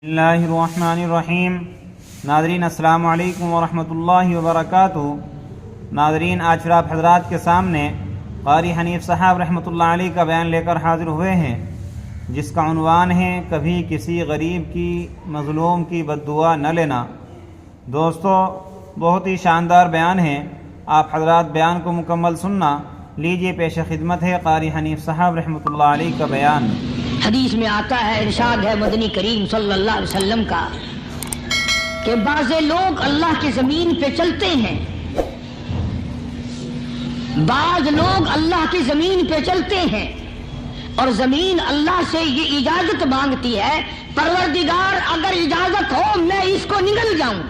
اللہ الرحمن الرحیم۔ ناظرین السلام علیکم ورحمۃ اللہ وبرکاتہ۔ ناظرین، آج پھر آپ حضرات کے سامنے قاری حنیف صاحب رحمۃ اللہ علیہ کا بیان لے کر حاضر ہوئے ہیں، جس کا عنوان ہے کبھی کسی غریب کی مظلوم کی بد دعا نہ لینا۔ دوستو، بہت ہی شاندار بیان ہے، آپ حضرات بیان کو مکمل سننا۔ لیجئے پیش خدمت ہے قاری حنیف صاحب رحمۃ اللہ علیہ کا بیان۔ حدیث میں آتا ہے، ارشاد ہے مدنی کریم صلی اللہ علیہ وسلم کا کہ بعض لوگ اللہ کی زمین پہ چلتے ہیں، بعض لوگ اللہ کی زمین پہ چلتے ہیں اور زمین اللہ سے یہ اجازت مانگتی ہے، پروردگار اگر اجازت ہو میں اس کو نگل جاؤں،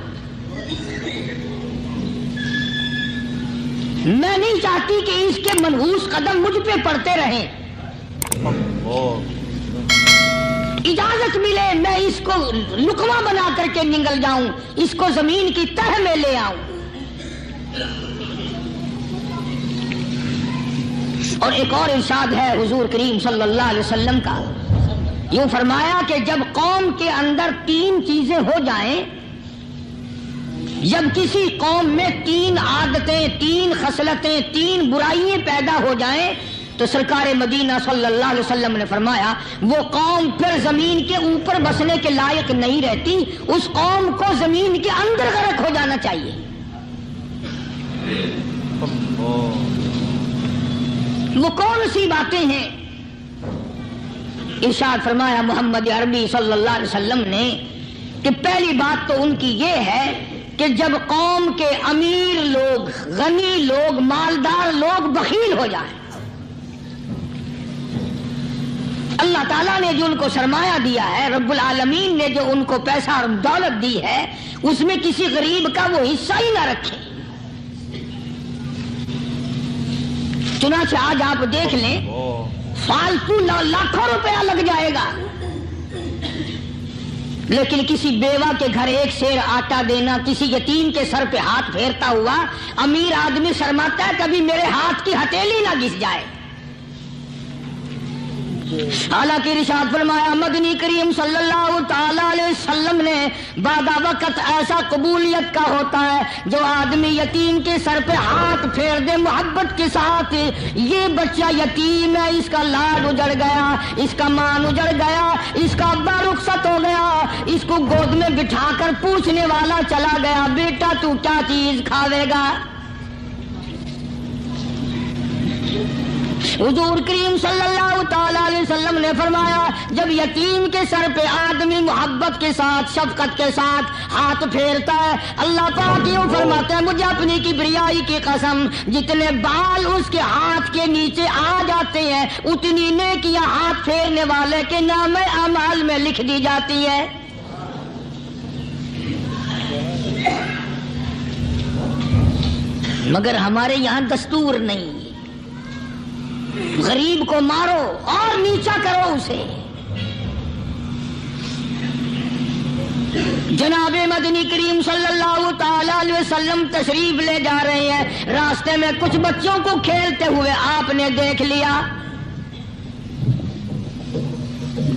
میں نہیں چاہتی کہ اس کے منحوس قدم مجھ پہ پڑتے رہیں، اجازت ملے میں اس کو لقمہ بنا کر کے نگل جاؤں، اس کو زمین کی تہ میں لے آؤں۔ اور ایک اور ارشاد ہے حضور کریم صلی اللہ علیہ وسلم کا، یوں فرمایا کہ جب قوم کے اندر تین چیزیں ہو جائیں، جب کسی قوم میں تین عادتیں، تین خصلتیں، تین برائیاں پیدا ہو جائیں تو سرکار مدینہ صلی اللہ علیہ وسلم نے فرمایا وہ قوم پھر زمین کے اوپر بسنے کے لائق نہیں رہتی، اس قوم کو زمین کے اندر غرق ہو جانا چاہیے۔ وہ کون سی باتیں ہیں؟ ارشاد فرمایا محمد عربی صلی اللہ علیہ وسلم نے کہ پہلی بات تو ان کی یہ ہے کہ جب قوم کے امیر لوگ، غنی لوگ، مالدار لوگ بخیل ہو جائیں، اللہ تعالیٰ نے جو ان کو سرمایہ دیا ہے، رب العالمین نے جو ان کو پیسہ اور دولت دی ہے، اس میں کسی غریب کا وہ حصہ ہی نہ رکھے۔ چنانچہ آج آپ دیکھ لیں، فالتو لاکھوں روپیہ لگ جائے گا، لیکن کسی بیوہ کے گھر ایک سیر آٹا دینا، کسی یتیم کے سر پہ ہاتھ پھیرتا ہوا امیر آدمی شرماتا ہے کبھی میرے ہاتھ کی ہتھیلی نہ گھس جائے۔ حالانکہ ارشاد فرمایا مدنی کریم صلی اللہ تعالی علیہ وسلم نے بعد وقت ایسا قبولیت کا ہوتا ہے جو آدمی یتیم کے سر پہ ہاتھ پھیر دے محبت کے ساتھ، یہ بچہ یتیم ہے، اس کا لاڈ اجڑ گیا، اس کا مان اجڑ گیا، اس کا ابا رخصت ہو گیا، اس کو گود میں بٹھا کر پوچھنے والا چلا گیا، بیٹا تو کیا چیز کھاوے گا؟ حضور کریم صلی اللہ تعالی علیہ وسلم نے فرمایا جب یتیم کے سر پہ آدمی محبت کے ساتھ، شفقت کے ساتھ ہاتھ پھیرتا ہے، اللہ پاک یوں فرماتا ہے مجھے اپنی کبریائی کی قسم جتنے بال اس کے ہاتھ کے نیچے آ جاتے ہیں اتنی نیکیاں ہاتھ پھیرنے والے کے نام اعمال میں لکھ دی جاتی ہے۔ مگر ہمارے یہاں دستور نہیں، غریب کو مارو اور نیچا کرو اسے۔ جناب مدنی کریم صلی اللہ تعالی علیہ وسلم تشریف لے جا رہے ہیں، راستے میں کچھ بچوں کو کھیلتے ہوئے آپ نے دیکھ لیا،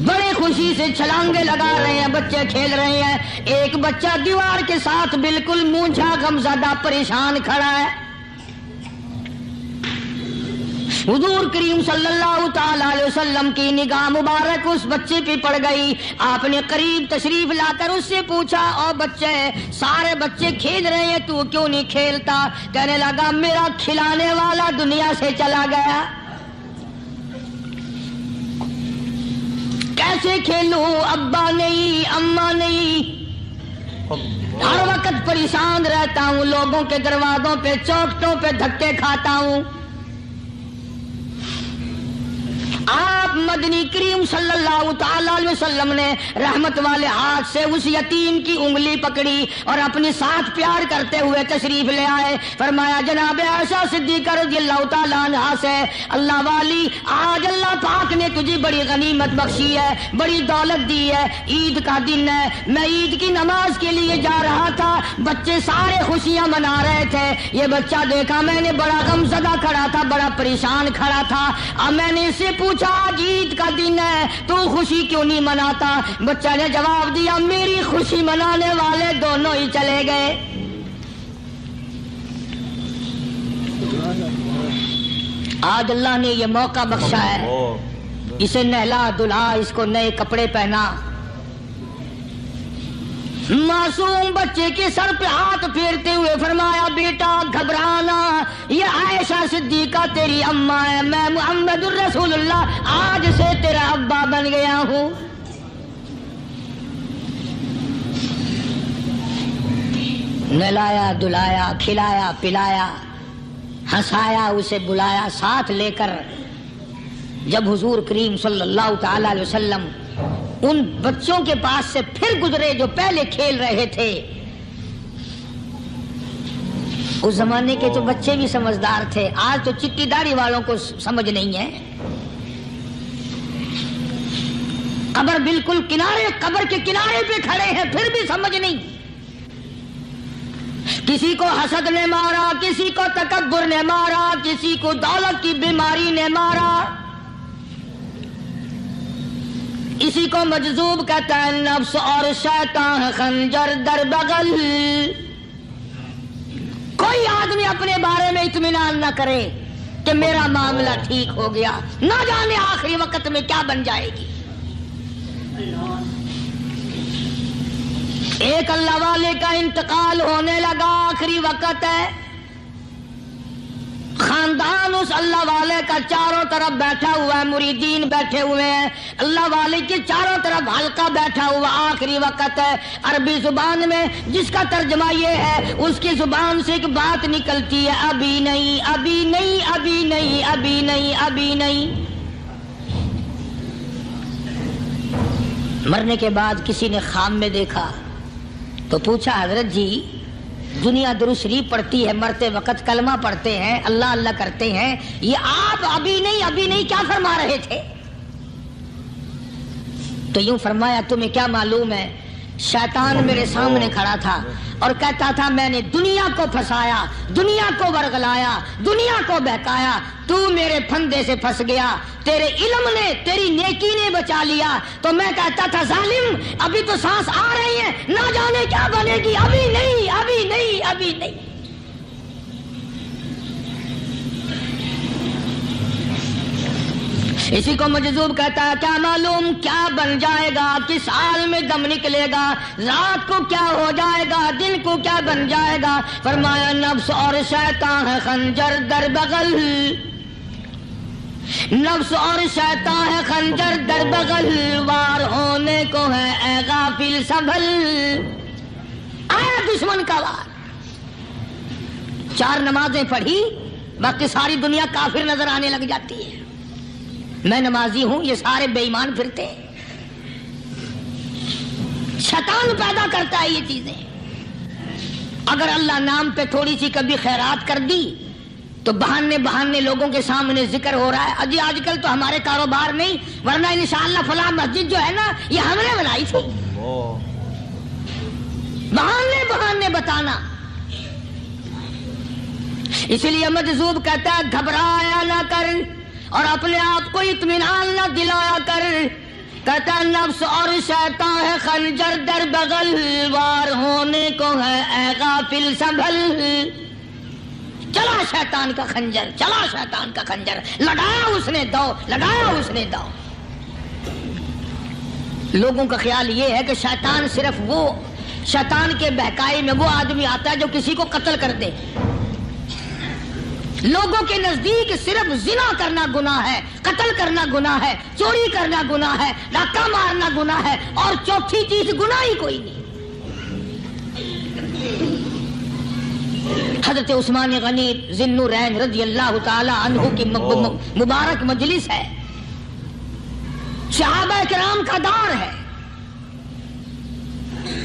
بڑے خوشی سے چھلانگے لگا رہے ہیں، بچے کھیل رہے ہیں، ایک بچہ دیوار کے ساتھ بالکل مونجھا غمزدہ پریشان کھڑا ہے۔ حضور کریم صلی اللہ تعالی علیہ وسلم کی نگاہ مبارک اس بچے پہ پڑ گئی، آپ نے قریب تشریف لا کر اس سے پوچھا او بچے، سارے بچے کھیل رہے ہیں تو کیوں نہیں کھیلتا؟ کہنے لگا میرا کھلانے والا دنیا سے چلا گیا، کیسے کھیلوں؟ ابا نہیں، اماں نہیں، ہر وقت پریشان رہتا ہوں، لوگوں کے دروازوں پہ چوکھٹوں پہ دھکے کھاتا ہوں۔ آپ مدنی کریم صلی اللہ تعالی علیہ وسلم نے رحمت والے ہاتھ سے اس یتیم کی انگلی پکڑی اور اپنی ساتھ پیار کرتے ہوئے تشریف لے آئے، فرمایا جناب عائشہ صدیقہ رضی اللہ تعالیٰ عنہا سے اللہ والی آج اللہ پاک نے تجھے بڑی غنیمت بخشی ہے، بڑی دولت دی ہے، عید کا دن ہے، میں عید کی نماز کے لیے جا رہا تھا، بچے سارے خوشیاں منا رہے تھے، یہ بچہ دیکھا میں نے بڑا غمزدہ کھڑا تھا، بڑا پریشان کھڑا تھا، اب میں نے اس سے پوچھا پوچھا آج عید کا دن ہے تو خوشی کیوں نہیں مناتا؟ بچہ نے جواب دیا میری خوشی منانے والے دونوں ہی چلے گئے۔ آج اللہ نے یہ موقع بخشا ہے، اسے نہلا دھلا، اس کو نئے کپڑے پہنا، معصوم بچے کے سر پہ ہاتھ پھیرتے ہوئے فرمایا بیٹا گھبرانا، یہ عائشہ صدیقہ تیری اماں ہے، میں محمد الرسول اللہ آج سے تیرا ابا بن گیا ہوں۔ نہلایا دھلایا، کھلایا پلایا، ہنسایا، اسے بلایا ساتھ لے کر۔ جب حضور کریم صلی اللہ تعالی علیہ وسلم ان بچوں کے پاس سے پھر گزرے جو پہلے کھیل رہے تھے، اس زمانے کے تو بچے بھی سمجھدار تھے، آج تو چٹی داڑھی والوں کو سمجھ نہیں ہے۔ قبر بالکل کنارے، قبر کے کنارے پہ کھڑے ہیں پھر بھی سمجھ نہیں۔ کسی کو حسد نے مارا، کسی کو تکبر نے مارا، کسی کو دولت کی بیماری نے مارا، اسی کو مجذوب کہتا ہے، نفس اور شیطان خنجر در بغل۔ کوئی آدمی اپنے بارے میں اطمینان نہ کرے کہ میرا معاملہ ٹھیک ہو گیا، نہ جانے آخری وقت میں کیا بن جائے گی۔ ایک اللہ والے کا انتقال ہونے لگا، آخری وقت ہے، خاندان اس اللہ والے کا چاروں طرف بیٹھا ہوا ہے، مریدین بیٹھے ہوئے ہیں، اللہ والے کے چاروں طرف حلقہ بیٹھا ہوا، آخری وقت ہے۔ عربی زبان میں جس کا ترجمہ یہ ہے، اس کی زبان سے ایک بات نکلتی ہے، ابھی نہیں ابھی نہیں ابھی نہیں ابھی نہیں ابھی نہیں۔ مرنے کے بعد کسی نے خواب میں دیکھا تو پوچھا حضرت جی دنیا درود شریف پڑھتی ہے، مرتے وقت کلمہ پڑھتے ہیں، اللہ اللہ کرتے ہیں، یہ آپ ابھی نہیں کیا فرما رہے تھے؟ تو یوں فرمایا تمہیں کیا معلوم ہے، شیطان میرے سامنے کھڑا تھا اور کہتا تھا میں نے دنیا کو پھنسایا، دنیا کو ورغلایا، دنیا کو بہکایا، تو میرے پھندے سے پھنس گیا، تیرے علم نے تیری نیکی نے بچا لیا۔ تو میں کہتا تھا ظالم ابھی تو سانس آ رہی ہے، نہ جانے کیا بنے گی، ابھی نہیں ابھی نہیں ابھی نہیں۔ اسی کو مجذوب کہتا ہے کیا معلوم کیا بن جائے گا، کس حال میں دم نکلے گا، رات کو کیا ہو جائے گا، دن کو کیا بن جائے گا۔ فرمایا نفس اور شیطان ہے خنجر در بغل، نفس اور شیطان ہے خنجر در بغل، وار ہونے کو ہے اے غافل سنبھل۔ آیا دشمن کا وار، 4 نمازیں پڑھی باقی ساری دنیا کافر نظر آنے لگ جاتی ہے، میں نمازی ہوں یہ سارے بے ایمان پھرتے ہیں۔ شیطان پیدا کرتا ہے یہ چیزیں۔ اگر اللہ نام پہ تھوڑی سی کبھی خیرات کر دی تو بہانے لوگوں کے سامنے ذکر ہو رہا ہے، اجی آج کل تو ہمارے کاروبار نہیں، ورنہ انشاءاللہ فلاں مسجد جو ہے نا یہ ہم نے بنائی تھی۔ بہانے بتانا۔ اسی لیے مجذوب کہتا ہے گھبرایا نہ کر اور اپنے آپ کو اطمینان نہ دلایا کر، کہتا نفس اور شیطان ہے خنجر در بغل، وار ہونے کو ہے اے غافل سنبھل۔ چلا شیطان کا خنجر، چلا شیطان کا خنجر، لگایا اس نے دو، لگایا اس نے دو۔ لوگوں کا خیال یہ ہے کہ شیطان صرف وہ، شیطان کے بہکائی میں وہ آدمی آتا ہے جو کسی کو قتل کر دے۔ لوگوں کے نزدیک صرف زنا کرنا گناہ ہے، قتل کرنا گناہ ہے، چوری کرنا گناہ ہے، ڈاکہ مارنا گناہ ہے، اور چوتھی چیز گناہ ہی کوئی نہیں۔ حضرت عثمان غنی ذی النورین رضی اللہ تعالی عنہ کی مبارک مجلس ہے، صحابہ کرام کا دور ہے،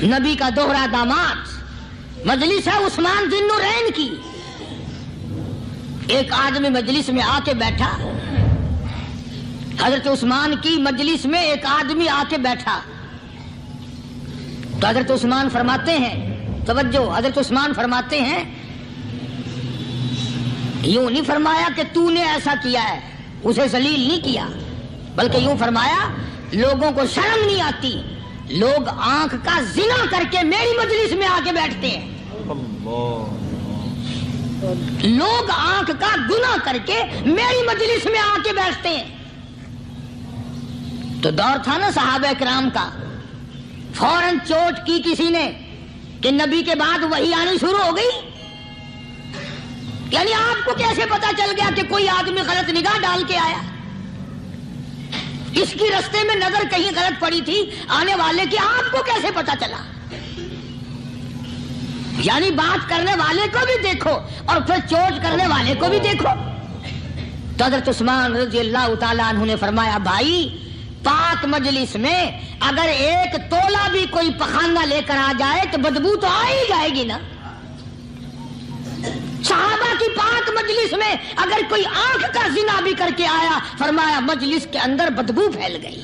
نبی کا دوہرا داماد، مجلس ہے عثمان ذی النورین کی۔ ایک آدمی مجلس میں آ کے بیٹھا، حضرت عثمان کی مجلس میں ایک آدمی آ کے بیٹھا تو حضرت عثمان فرماتے ہیں، توجہ، حضرت عثمان فرماتے ہیں یوں نہیں فرمایا کہ تو نے ایسا کیا ہے، اسے ذلیل نہیں کیا، بلکہ یوں فرمایا لوگوں کو شرم نہیں آتی، لوگ آنکھ کا زنا کر کے میری مجلس میں آ کے بیٹھتے ہیں، لوگ آنکھ کا گناہ کر کے میری مجلس میں آ کے بیٹھتے ہیں۔ تو دور تھا نا صحابہ کرام کا، فوراً چوٹ کی کسی نے کہ نبی کے بعد وحی آنی شروع ہو گئی۔ یعنی آپ کو کیسے پتا چل گیا کہ کوئی آدمی غلط نگاہ ڈال کے آیا؟ اس کی رستے میں نظر کہیں غلط پڑی تھی آنے والے کی، آپ کو کیسے پتا چلا؟ یعنی بات کرنے والے کو بھی دیکھو اور پھر چوٹ کرنے والے کو بھی دیکھو۔ تو حضرت عثمان رضی اللہ تعالیٰ عنہ نے فرمایا بھائی پاک مجلس میں اگر ایک تولا بھی کوئی پخانہ لے کر آ جائے تو بدبو تو آ ہی جائے گی نا۔ صحابہ کی پاک مجلس میں اگر کوئی آنکھ کا زنا بھی کر کے آیا، فرمایا مجلس کے اندر بدبو پھیل گئی۔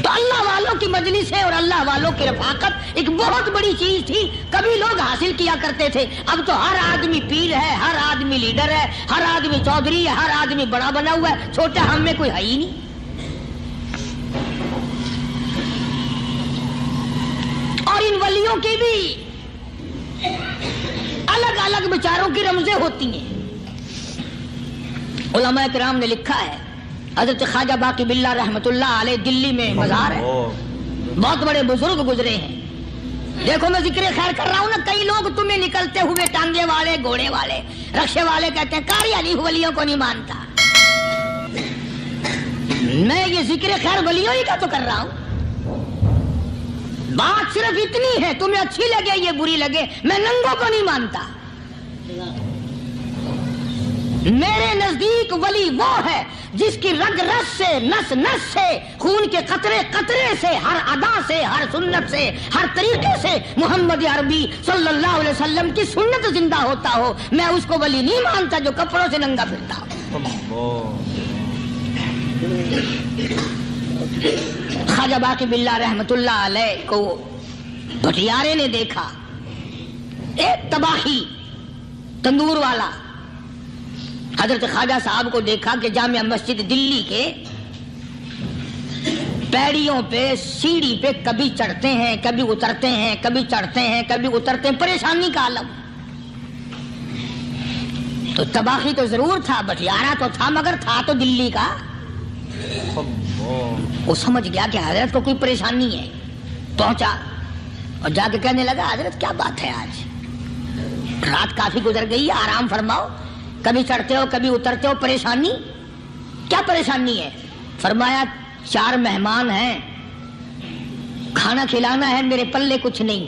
تو اللہ والوں کی مجلس ہے اور اللہ والوں کی رفاقت ایک بہت بڑی چیز تھی، کبھی لوگ حاصل کیا کرتے تھے، اب تو ہر آدمی پیر ہے، ہر آدمی لیڈر ہے، ہر آدمی چودھری ہے، ہر آدمی بڑا بنا ہوا ہے، چھوٹا ہم میں کوئی ہے ہی نہیں۔ اور ان ولیوں کی بھی الگ الگ بیچاروں کی رمزیں ہوتی ہیں۔ علماء کرام نے لکھا ہے، حضرت خواجہ باقی باللہ رحمت اللہ علیہ دلی میں مزار ہے، بہت بڑے بزرگ گزرے ہیں۔ دیکھو میں ذکر خیر کر رہا ہوں نا، کئی لوگ تمہیں نکلتے ہوئے ٹانگے والے، گھوڑے والے، رکشے والے کہتے ہیں قاری علی ولیوں کو نہیں مانتا۔ میں یہ ذکر خیر ولیوں ہی کا تو کر رہا ہوں۔ بات صرف اتنی ہے، تمہیں اچھی لگے یہ بری لگے، میں ننگوں کو نہیں مانتا۔ میرے نزدیک ولی وہ ہے جس کی رگ رس سے، نس نس سے، خون کے قطرے قطرے سے، ہر ادا سے، ہر سنت سے، ہر طریقے سے محمد عربی صلی اللہ علیہ وسلم کی سنت زندہ ہوتا ہو۔ میں اس کو ولی نہیں مانتا جو کپڑوں سے ننگا پھرتا ہو۔ خواجہ باقی باللہ رحمت اللہ علیہ کو بھٹیارے نے دیکھا، ایک تباہی تندور والا حضرت خواجہ صاحب کو دیکھا کہ جامع مسجد دلی کے پیڑیوں پہ، سیڑھی پہ کبھی چڑھتے ہیں، کبھی اترتے ہیں، کبھی چڑھتے ہیں، کبھی اترتے ہیں، پریشانی کا عالم۔ تو تباہی تو ضرور تھا، بٹیارہ تو تھا، مگر تھا تو دلی کا۔ وہ سمجھ گیا کہ حضرت کو کوئی پریشانی ہے، پہنچا اور جا کے کہنے لگا حضرت کیا بات ہے، آج رات کافی گزر گئی ہے، آرام فرماؤ، کبھی چڑھتے ہو کبھی اترتے ہو، پریشانی کیا پریشانی ہے؟ فرمایا 4 مہمان ہیں، کھانا کھلانا ہے، میرے پلے کچھ نہیں۔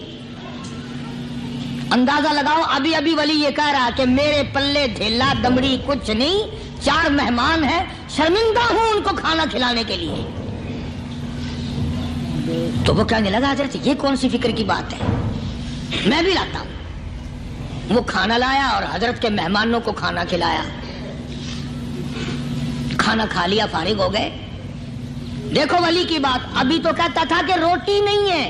اندازہ لگاؤ، ابھی ابھی ولی یہ کہہ رہا کہ میرے پلے ڈھیلا دمڑی کچھ نہیں، 4 مہمان ہیں، شرمندہ ہوں ان کو کھانا کھلانے کے لیے۔ تو وہ کہنے لگا حضرت یہ کون سی فکر کی بات ہے، میں بھی لاتا ہوں۔ وہ کھانا لایا اور حضرت کے مہمانوں کو کھانا کھلایا، کھانا کھا لیا، فارغ ہو گئے۔ دیکھو ولی کی بات، ابھی تو کہتا تھا کہ روٹی نہیں ہے،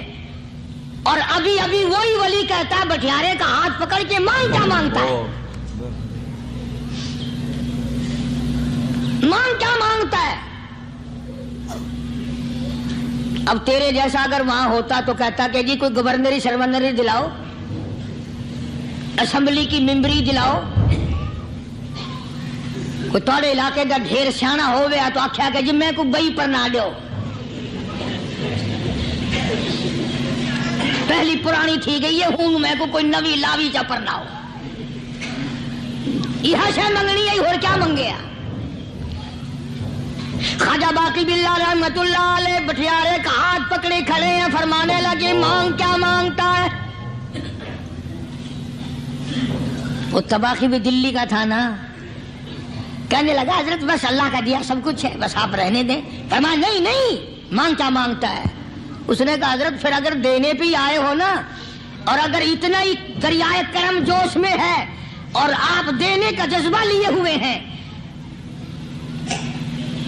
اور ابھی ابھی وہی ولی کہتا ہے بٹیارے کا ہاتھ پکڑ کے مانگ کیا مانگتا ہے، مانگ کیا مانگتا ہے۔ اب تیرے جیسا اگر وہاں ہوتا تو کہتا کہ جی کوئی گورنری سرونری دلاؤ، اسمبلی کی ممبری دلاؤ، کوئی تھوڑے علاقے کا ڈھیر سیاح ہو گیا تو آخیا کہ جی میں کو بئی پر نہ دو، پہلی پرانی تھی گئی ہے ہوں میں کو کوئی نوی لاوی چا پر نہ ہو، یہ شے منگنی ہے اور کیا منگیا۔ خواجہ باقی باللہ رحمت اللہ علیہ بٹیارے کا ہاتھ پکڑے کھڑے ہیں، فرمانے لگے مانگ کیا مانگتا ہے۔ وہ تباہی بھی دلی کا تھا نا، کہنے لگا حضرت بس اللہ کا دیا سب کچھ ہے، بس آپ رہنے دیں۔ فرمایا نہیں نہیں، مانگ کیا مانگتا ہے۔ اس نے کہا حضرت پھر اگر دینے پہ ہی آئے ہو نا، اور اگر اتنا ہی دریائے کرم جوش میں ہے اور آپ دینے کا جذبہ لیے ہوئے ہیں،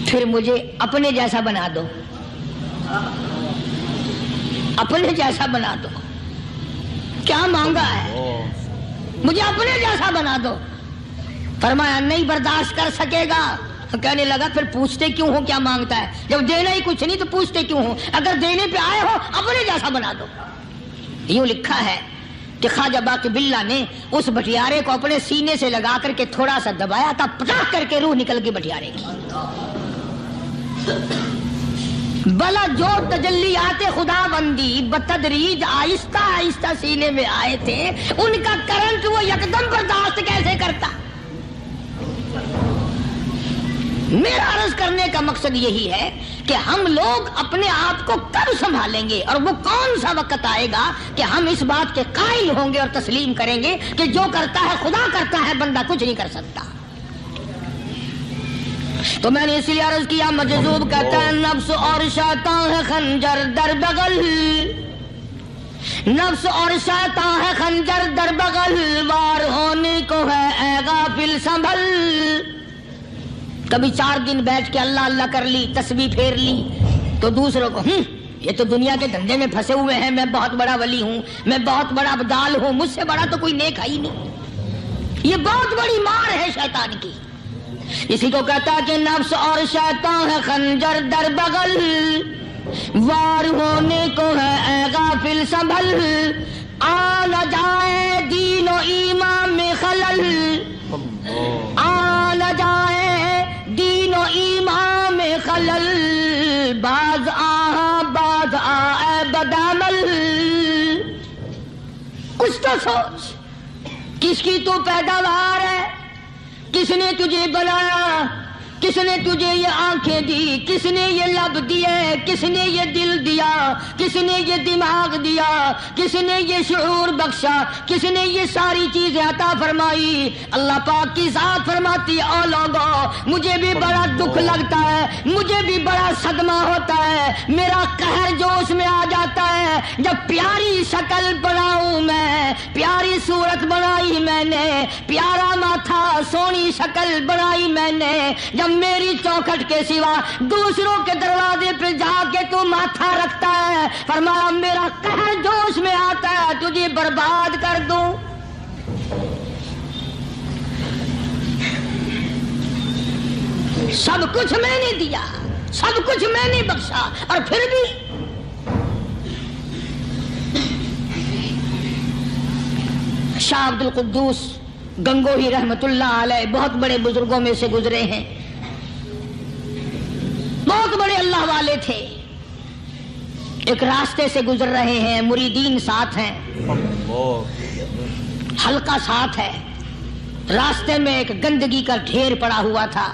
پھر مجھے اپنے جیسا بنا دو، اپنے جیسا بنا دو۔ کیا مانگا ہے؟ مجھے اپنے جیسا بنا دو۔ فرمایا نہیں برداشت کر سکے گا کہنے لگا پھر پوچھتے کیوں ہو کیا مانگتا ہے؟ جب دینا ہی کچھ نہیں تو پوچھتے کیوں ہو؟ اگر دینے پہ آئے ہو اپنے جیسا بنا دو۔ یوں لکھا ہے کہ خواجہ باقی باللہ نے اس بٹیارے کو اپنے سینے سے لگا کر کے تھوڑا سا دبایا تھا، پٹاخ کر کے روح نکل گئی بٹیارے کی۔ بلا جو تجلیات خدا بندی بتدریج آہستہ آہستہ سینے میں آئے تھے، ان کا کرنٹ وہ یکدم برداشت کیسے کرتا؟ میرا عرض کرنے کا مقصد یہی ہے کہ ہم لوگ اپنے آپ کو کب سنبھالیں گے، اور وہ کون سا وقت آئے گا کہ ہم اس بات کے قائل ہوں گے اور تسلیم کریں گے کہ جو کرتا ہے خدا کرتا ہے، بندہ کچھ نہیں کر سکتا۔ تو میں نے اس لیے عرض کیا، مجذوب کہتا ہے نفس اور شیطان ہے خنجر در بغل، نفس اور شیطان ہے خنجر در بغل، وار ہونے کو ہے اے غافل سنبھل۔ کبھی 4 دن بیٹھ کے اللہ اللہ کر لی، تسبیح پھیر لی، تو دوسروں کو یہ تو دنیا کے دھندے میں پھنسے ہوئے ہیں، میں بہت بڑا ولی ہوں، میں بہت بڑا ابدال ہوں، مجھ سے بڑا تو کوئی نیک ہے ہی نہیں۔ یہ بہت بڑی مار ہے شیطان کی۔ اسی کو کہتا کہ نفس اور شیطان ہے خنجر در بغل، وار ہونے کو ہے اے غافل سنبھل، آ نہ جائے دین و ایمان میں خلل، آ نہ جائے دین و ایمان میں خلل، باز آئے بدعمل۔ کچھ تو سوچ، کس کی تو پیداوار ہے، کس نے تجھے بنایا، کس نے تجھے یہ آنکھیں دی، کس نے یہ لب دیے، کس نے یہ دل دیا، کس نے یہ دماغ دیا، کس نے یہ شعور بخشا، کس نے یہ ساری چیزیں عطا فرمائی؟ اللہ پاک کی ذات فرماتی ہے او لوگو، مجھے بھی بڑا دکھ لگتا ہے، مجھے بھی بڑا صدمہ ہوتا ہے، میرا قہر جوش میں آ جاتا ہے جب پیاری شکل بناؤں میں، پیاری صورت بنائی میں نے، پیارا ماتھا سونی شکل بنائی میں نے، جب میری چوکھٹ کے سوا دوسروں کے دروازے پہ جا کے تو ماتھا رکھتا ہے، فرمایا میرا قہر جوش میں آتا ہے تجھے برباد کر دوں۔ سب کچھ میں نے دیا، سب کچھ میں نے بخشا، اور پھر بھی شاہ عبد القدوس گنگوہی رحمت اللہ علیہ بہت بڑے بزرگوں میں سے گزرے ہیں، بہت بڑے اللہ والے تھے۔ ایک راستے سے گزر رہے ہیں، مریدین ساتھ ہیں، حلقہ ساتھ ہے، راستے میں ایک گندگی کا ڈھیر پڑا ہوا تھا،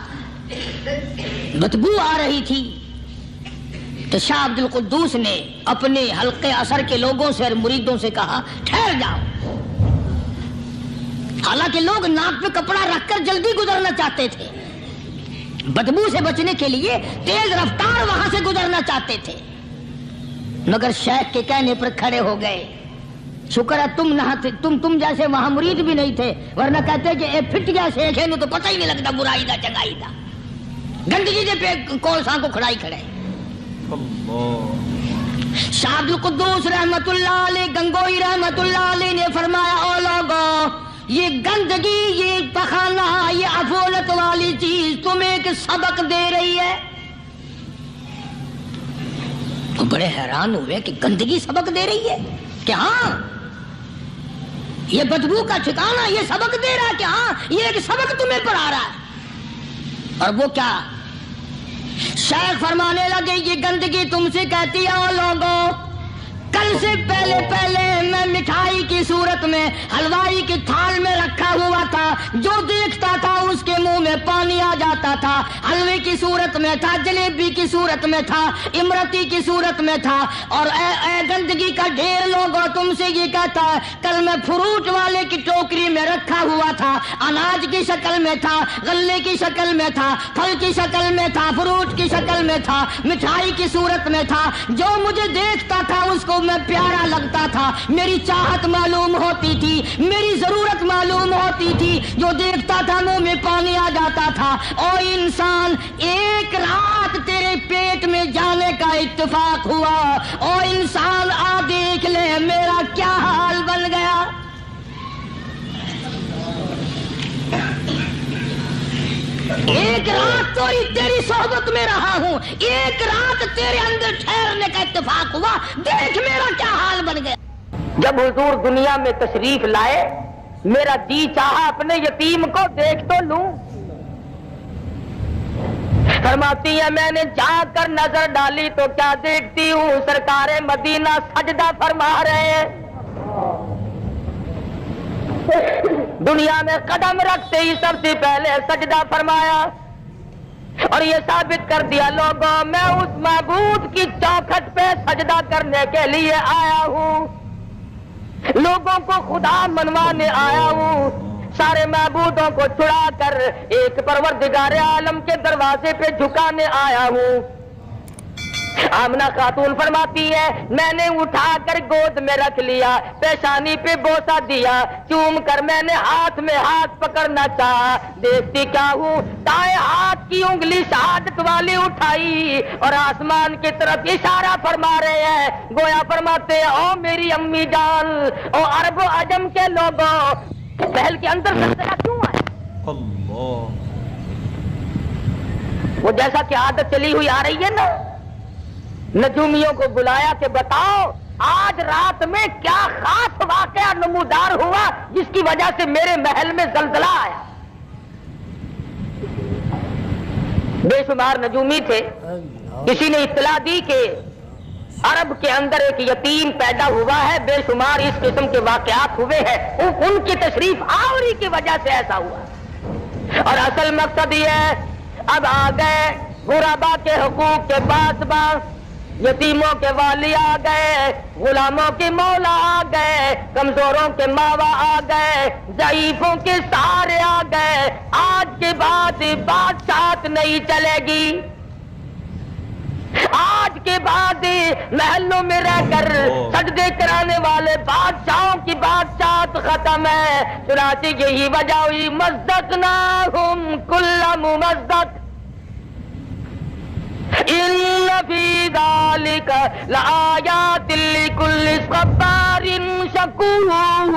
بدبو آ رہی تھی، تو شاہ عبد القدوس نے اپنے حلقے اثر کے لوگوں سے اور مریدوں سے کہا ٹھہر جاؤ۔ حالانکہ لوگ ناک پہ کپڑا رکھ کر جلدی گزرنا چاہتے تھے، بدبو سے بچنے کے لیے تیز رفتار وہاں سے گزرنا چاہتے تھے، مگر شیخ کے کہنے پر کھڑے ہو گئے۔ شکر ہے تم نہ تھے، تم جیسے وہاں مرید بھی نہیں تھے، ورنہ کہتے کہ اے پھٹ گیا شیخ ہے، تو پتہ ہی نہیں لگتا برائی دا چنگائی دا، گندگی دے پہ کولساں کو کھڑائی کھڑے۔ شاہ عبد القدوس رحمت اللہ علیہ گنگوئی رحمت اللہ علیہ نے فرمایا او لوگو، یہ گندگی، یہ پخانہ، یہ افولت والی چیز تمہیں ایک سبق دے رہی ہے۔ تو بڑے حیران ہوئے کہ گندگی سبق دے رہی ہے، کہ ہاں یہ بدبو کا ٹھکانہ یہ سبق دے رہا ہے، کہ ہاں یہ ایک سبق تمہیں پڑھا رہا ہے۔ اور وہ کیا؟ شیخ فرمانے لگے یہ گندگی تم سے کہتی ہے او لوگو، کل سے پہلے میں مٹھائی کی صورت میں حلوائی کی تھال میں رکھا ہوا تھا، جو دیکھتا تھا اس کے منہ میں پانی آ جاتا تھا، حلوے کی صورت میں تھا، جلیبی کی صورت میں تھا، امرتی کی صورت میں تھا، اور اے گندگی کا ڈھیر لوگوں تم سے یہ کہتا ہے کل میں فروٹ والے کی ٹوکری میں رکھا ہوا تھا، اناج کی شکل میں تھا، غلے کی شکل میں تھا، پھل کی شکل میں تھا، فروٹ کی شکل میں تھا، مٹھائی کی صورت میں تھا، جو مجھے دیکھتا تھا اس کو میں پیارا لگتا تھا، میری چاہت معلوم ہوتی تھی، میری ضرورت معلوم ہوتی تھی، جو دیکھتا تھا منہ میں پانی آ جاتا تھا۔ او انسان، ایک رات تیرے پیٹ میں جانے کا اتفاق ہوا، او انسان آ دیکھ لے میرا کیا حال بن گیا۔ ایک رات تو تیری صحبت میں رہا ہوں، ایک رات تیرے اندر ٹھہرنے کا اتفاق ہوا، دیکھ میرا کیا حال بن گیا۔ جب حضور دنیا میں تشریف لائے میرا جی چاہا اپنے یتیم کو دیکھ تو لوں۔ فرماتی ہے میں نے جھانک کر نظر ڈالی تو کیا دیکھتی ہوں، سرکار مدینہ سجدہ فرما رہے ہیں۔ دنیا میں قدم رکھتے ہی سب سے پہلے سجدہ فرمایا اور یہ ثابت کر دیا لوگوں میں اس معبود کی چوکھٹ پہ سجدہ کرنے کے لیے آیا ہوں، لوگوں کو خدا منوانے آیا ہوں، سارے معبودوں کو چھڑا کر ایک پروردگار عالم کے دروازے پہ جھکانے آیا ہوں۔ آمنہ خاتون فرماتی ہے میں نے اٹھا کر گود میں رکھ لیا، پیشانی پہ بوسہ دیا، چوم کر میں نے ہاتھ میں ہاتھ پکڑنا چاہا، دیکھتی کیا ہوں دائیں ہاتھ کی انگلی شہادت والی اٹھائی اور آسمان کی طرف اشارہ فرما رہے ہیں، گویا فرماتے ہیں او میری امی جان، او عرب و عجم کے لوگوں، پہل کے اندر زلزلہ کیوں آیا؟ اللہ، وہ جیسا کہ عادت چلی ہوئی آ رہی ہے نا، نجومیوں کو بلایا کہ بتاؤ آج رات میں کیا خاص واقعہ نمودار ہوا جس کی وجہ سے میرے محل میں زلزلہ آیا۔ بے شمار نجومی تھے، کسی نے اطلاع دی کہ عرب کے اندر ایک یتیم پیدا ہوا ہے، بے شمار اس قسم کے واقعات ہوئے ہیں، ان کی تشریف آوری کی وجہ سے ایسا ہوا۔ اور اصل مقصد یہ ہے اب آ گئے غربا کے حقوق کے پاسباں، یتیموں کے والی آ گئے، غلاموں کے مولا آ گئے، کمزوروں کے ماوا آ گئے، ضعیفوں کے سہارے آ گئے۔ آج کے بعد بادشاہت نہیں چلے گی، آج کے بعد محلوں میں رہ کر سجدے کرانے والے بادشاہوں کی بادشاہت ختم ہے۔ چنانچہ یہی وجہ ہوئی مزدقناہم کل ممزق ان فی ذالک لآیات لکل صبار شکور۔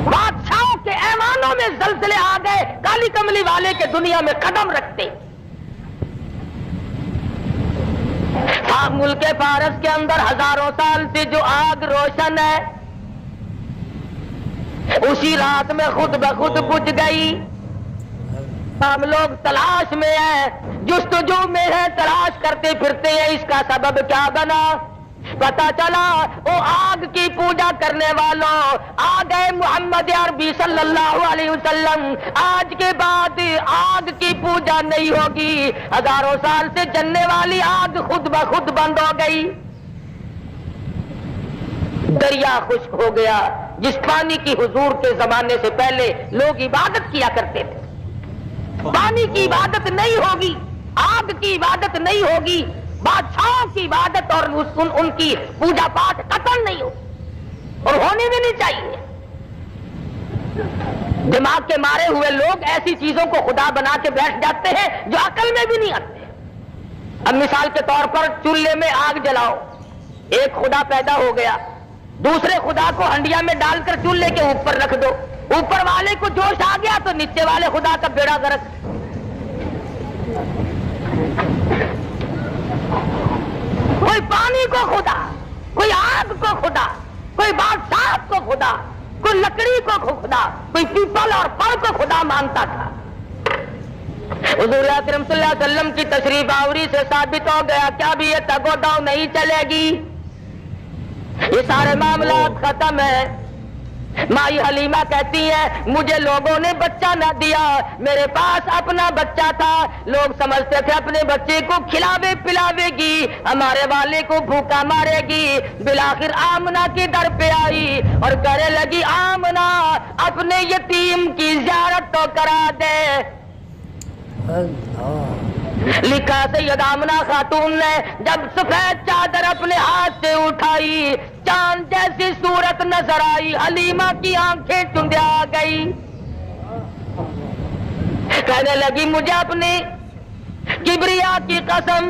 بادشاہوں کے ایوانوں میں زلزلے آ گئے، کالی کملی والے کے دنیا میں قدم رکھتے۔ ملک فارس کے اندر ہزاروں سال سے جو آگ روشن ہے اسی رات میں خود بخود بجھ گئی۔ ہم لوگ تلاش میں ہیں، جستجو میں ہیں، تلاش کرتے پھرتے ہیں اس کا سبب کیا بنا۔ پتا چلا وہ آگ کی پوجا کرنے والوں آ گئے محمد عربی صلی اللہ علیہ وسلم، آج کے بعد آگ کی پوجا نہیں ہوگی، ہزاروں سال سے جلنے والی آگ خود بخود بند ہو گئی۔ دریا خشک ہو گیا، جس پانی کی حضور کے زمانے سے پہلے لوگ عبادت کیا کرتے تھے۔ پانی کی عبادت نہیں ہوگی، آگ کی عبادت نہیں ہوگی، بادشاہوں کی عبادت اور ان کی پوجا پاٹ قطعاً نہیں ہو اور ہونے بھی نہیں چاہیے۔ دماغ کے مارے ہوئے لوگ ایسی چیزوں کو خدا بنا کے بیٹھ جاتے ہیں جو عقل میں بھی نہیں آتے۔ اب مثال کے طور پر چولہے میں آگ جلاؤ، ایک خدا پیدا ہو گیا، دوسرے خدا کو ہنڈیا میں ڈال کر چولہے کے اوپر رکھ دو، اوپر والے کو جوش آ گیا تو نیچے والے خدا کا بیڑا غرق۔ کوئی پانی کو خدا، کوئی آگ کو خدا، کوئی بادشاہ کو خدا، کوئی لکڑی کو خدا، کوئی پیپل اور پڑ کو خدا مانتا تھا۔ حضور اکرم صلی اللہ علیہ وسلم کی تشریف آوری سے ثابت ہو گیا کہ اب یہ تگ و دو نہیں چلے گی، یہ سارے معاملات ختم ہیں۔ مائی حلیمہ کہتی ہے مجھے لوگوں نے بچہ نہ دیا، میرے پاس اپنا بچہ تھا، لوگ سمجھتے تھے اپنے بچے کو کھلاوے پلاوے گی، ہمارے والے کو بھوکا مارے گی۔ بالآخر آمنہ کے در پہ آئی اور کہنے لگی آمنہ اپنے یتیم کی زیارت تو کرا دے۔ لکھا سید آمنہ خاتون نے جب سفید چادر اپنے ہاتھ سے اٹھائی، چاند جیسی صورت نظر آئی، حلیمہ کی آنکھیں چندیا گئی، کہنے لگی مجھے اپنے کبریا کی قسم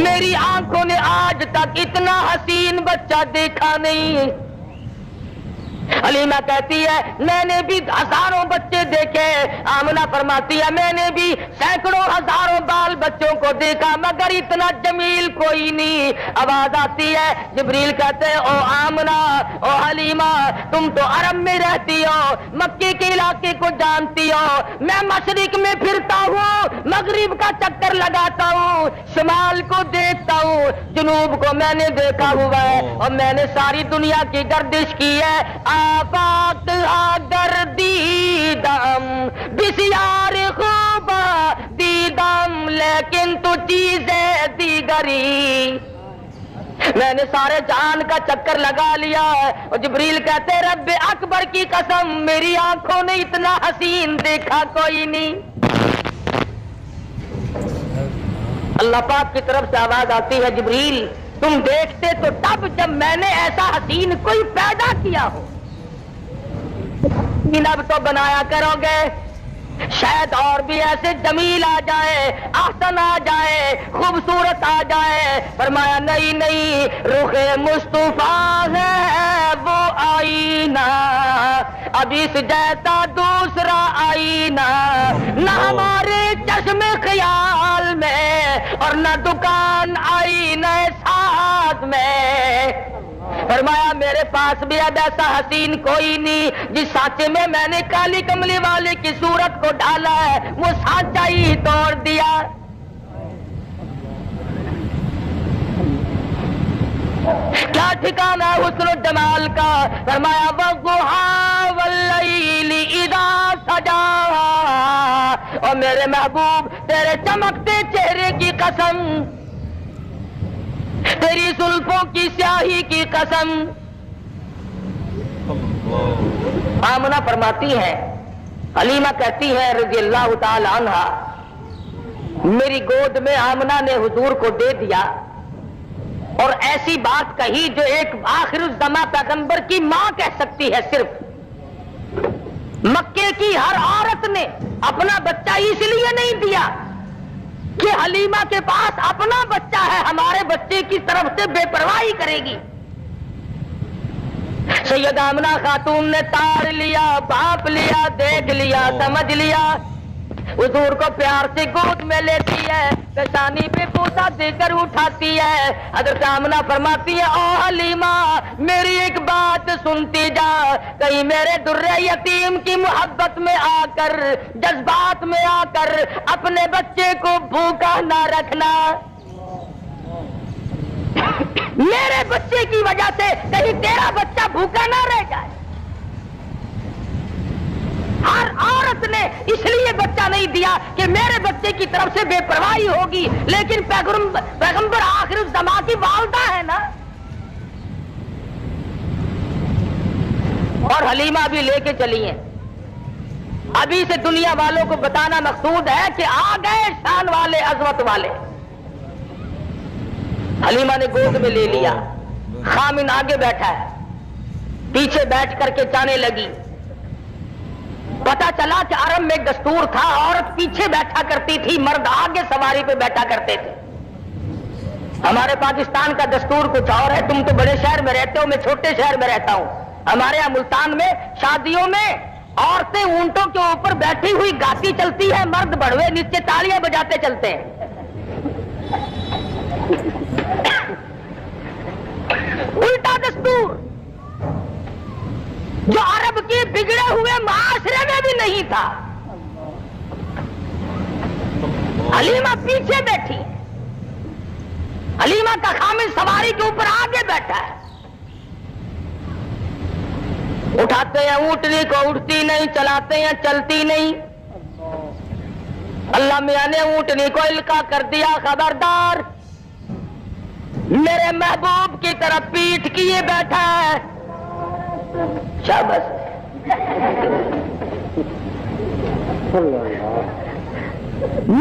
میری آنکھوں نے آج تک اتنا حسین بچہ دیکھا نہیں۔ حلیمہ کہتی ہے میں نے بھی ہزاروں بچے دیکھے، آمنہ فرماتی ہے میں نے بھی سینکڑوں ہزاروں بال بچوں کو دیکھا مگر اتنا جمیل کوئی نہیں۔ آواز آتی ہے، جبریل کہتے ہیں او آمنہ او حلیمہ تم تو عرب میں رہتی ہو، مکے کے علاقے کو جانتی ہو، میں مشرق میں پھرتا ہوں، مغرب کا چکر لگاتا ہوں، شمال کو دیکھتا ہوں، جنوب کو میں نے دیکھا ہوا ہے، اور میں نے ساری دنیا کی گردش کی ہے۔ آفاق اگر دیدم بسیار خوب دیدم لیکن تو چیزیں دیگری، میں نے سارے جہان کا چکر لگا لیا ہے۔ اور جبریل کہتے رب اکبر کی قسم میری آنکھوں نے اتنا حسین دیکھا کوئی نہیں۔ اللہ پاک کی طرف سے آواز آتی ہے جبریل تم دیکھتے تو تب جب میں نے ایسا حسین کوئی پیدا کیا ہو، اب تو بنایا کرو گے، شاید اور بھی ایسے جمیل آ جائے، احسن آ جائے، خوبصورت آ جائے۔ فرمایا نہیں نہیں، رخ مصطفیٰ ہے وہ آئینہ، اب اس جیسا دوسرا آئینہ نہ ہمارے چشم خیال میں اور نہ دکان آئینہ ساز میں۔ فرمایا میرے پاس بھی اب ایسا حسین کوئی نہیں، جس سانچے میں میں نے کالی کملی والے کی صورت کو ڈالا ہے وہ سانچا ہی توڑ دیا۔ کیا ٹھکانا ہے حسن و جمال کا۔ فرمایا وَالضُّحَىٰ وَاللَّيْلِ إِذَا سَجَاهَا، اور میرے محبوب تیرے چمکتے چہرے کی قسم، تیری زلفوں کی سیاہی کی قسم۔ آمنہ فرماتی ہے، حلیمہ کہتی ہے رضی اللہ تعالی عنہا، میری گود میں آمنہ نے حضور کو دے دیا اور ایسی بات کہی جو ایک آخر الزماں پیغمبر کی ماں کہہ سکتی ہے صرف۔ مکے کی ہر عورت نے اپنا بچہ اس لیے نہیں دیا کہ حلیمہ کے پاس اپنا بچہ ہے، ہمارے بچے کی طرف سے بے پرواہی کرے گی۔ سید آمنہ خاتون نے تار لیا، بھانپ لیا، دیکھ لیا، سمجھ لیا، حضور کو پیار سے گود میں لیتی ہے، پیشانی پہ پوسا دے کر اٹھاتی ہے۔ حضرت آمنہ فرماتی ہے او حلیمہ میری ایک بات سنتی جا، کہیں میرے درے یتیم کی محبت میں آ کر، جذبات میں آ کر اپنے بچے کو بھوکا نہ رکھنا، میرے بچے کی وجہ سے کہیں تیرا بچہ بھوکا نہ رہ جائے۔ ہر عورت نے اس لیے بچہ نہیں دیا کہ میرے بچے کی طرف سے بے پرواہی ہوگی، لیکن پیغمبر آخر الزماں کی والدہ ہے نا۔ اور حلیمہ بھی لے کے چلی ہیں۔ ابھی سے دنیا والوں کو بتانا مقصود ہے کہ آ گئے شان والے، عظمت والے۔ حلیمہ نے گود میں لے لیا، خامن آگے بیٹھا ہے، پیچھے بیٹھ کر کے چانے لگی۔ پتا چلا کہ عرب میں ایک دستور تھا، عورت پیچھے بیٹھا کرتی تھی، مرد آگے سواری پہ بیٹھا کرتے تھے۔ ہمارے پاکستان کا دستور کچھ اور ہے، تم تو بڑے شہر میں رہتے ہو، میں چھوٹے شہر میں رہتا ہوں۔ ہمارے یہاں ملتان میں شادیوں میں عورتیں اونٹوں کے اوپر بیٹھی ہوئی گاتی چلتی ہے، مرد بڑوے نیچے تالیاں بجاتے چلتے ہیں۔ الٹا دستور جو عرب کے بگڑے ہوئے معاشرے میں بھی نہیں تھا۔ حلیمہ پیچھے بیٹھی، حلیمہ کا خامن سواری کے اوپر آگے بیٹھا ہے۔ اٹھاتے ہیں اونٹنی کو، اٹھتی نہیں، چلاتے ہیں چلتی نہیں۔ اللہ میاں نے اونٹنی کو القا کر دیا، خبردار میرے محبوب کی طرف پیٹھ کیے بیٹھا ہے۔ شاباش،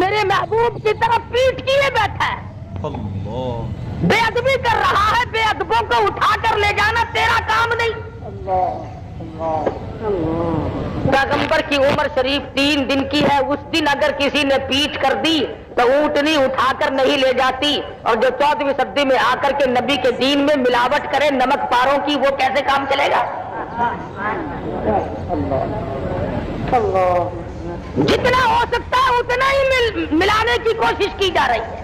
میرے محبوب کی طرف پیٹھ کیے بیٹھا ہے، بے ادبی کر رہا ہے۔ بے ادبوں کو اٹھا کر لے جانا تیرا کام نہیں۔ پیغمبر کی عمر شریف 3 دن کی ہے، اس دن اگر کسی نے پیٹھ کر دی تو اونٹنی اٹھا کر نہیں لے جاتی، اور جو 14ویں صدی میں آ کر کے نبی کے دین میں ملاوٹ کرے نمک پاروں کی، وہ کیسے کام چلے گا؟ جتنا ہو سکتا ہے اتنا ہی ملانے کی کوشش کی جا رہی ہے.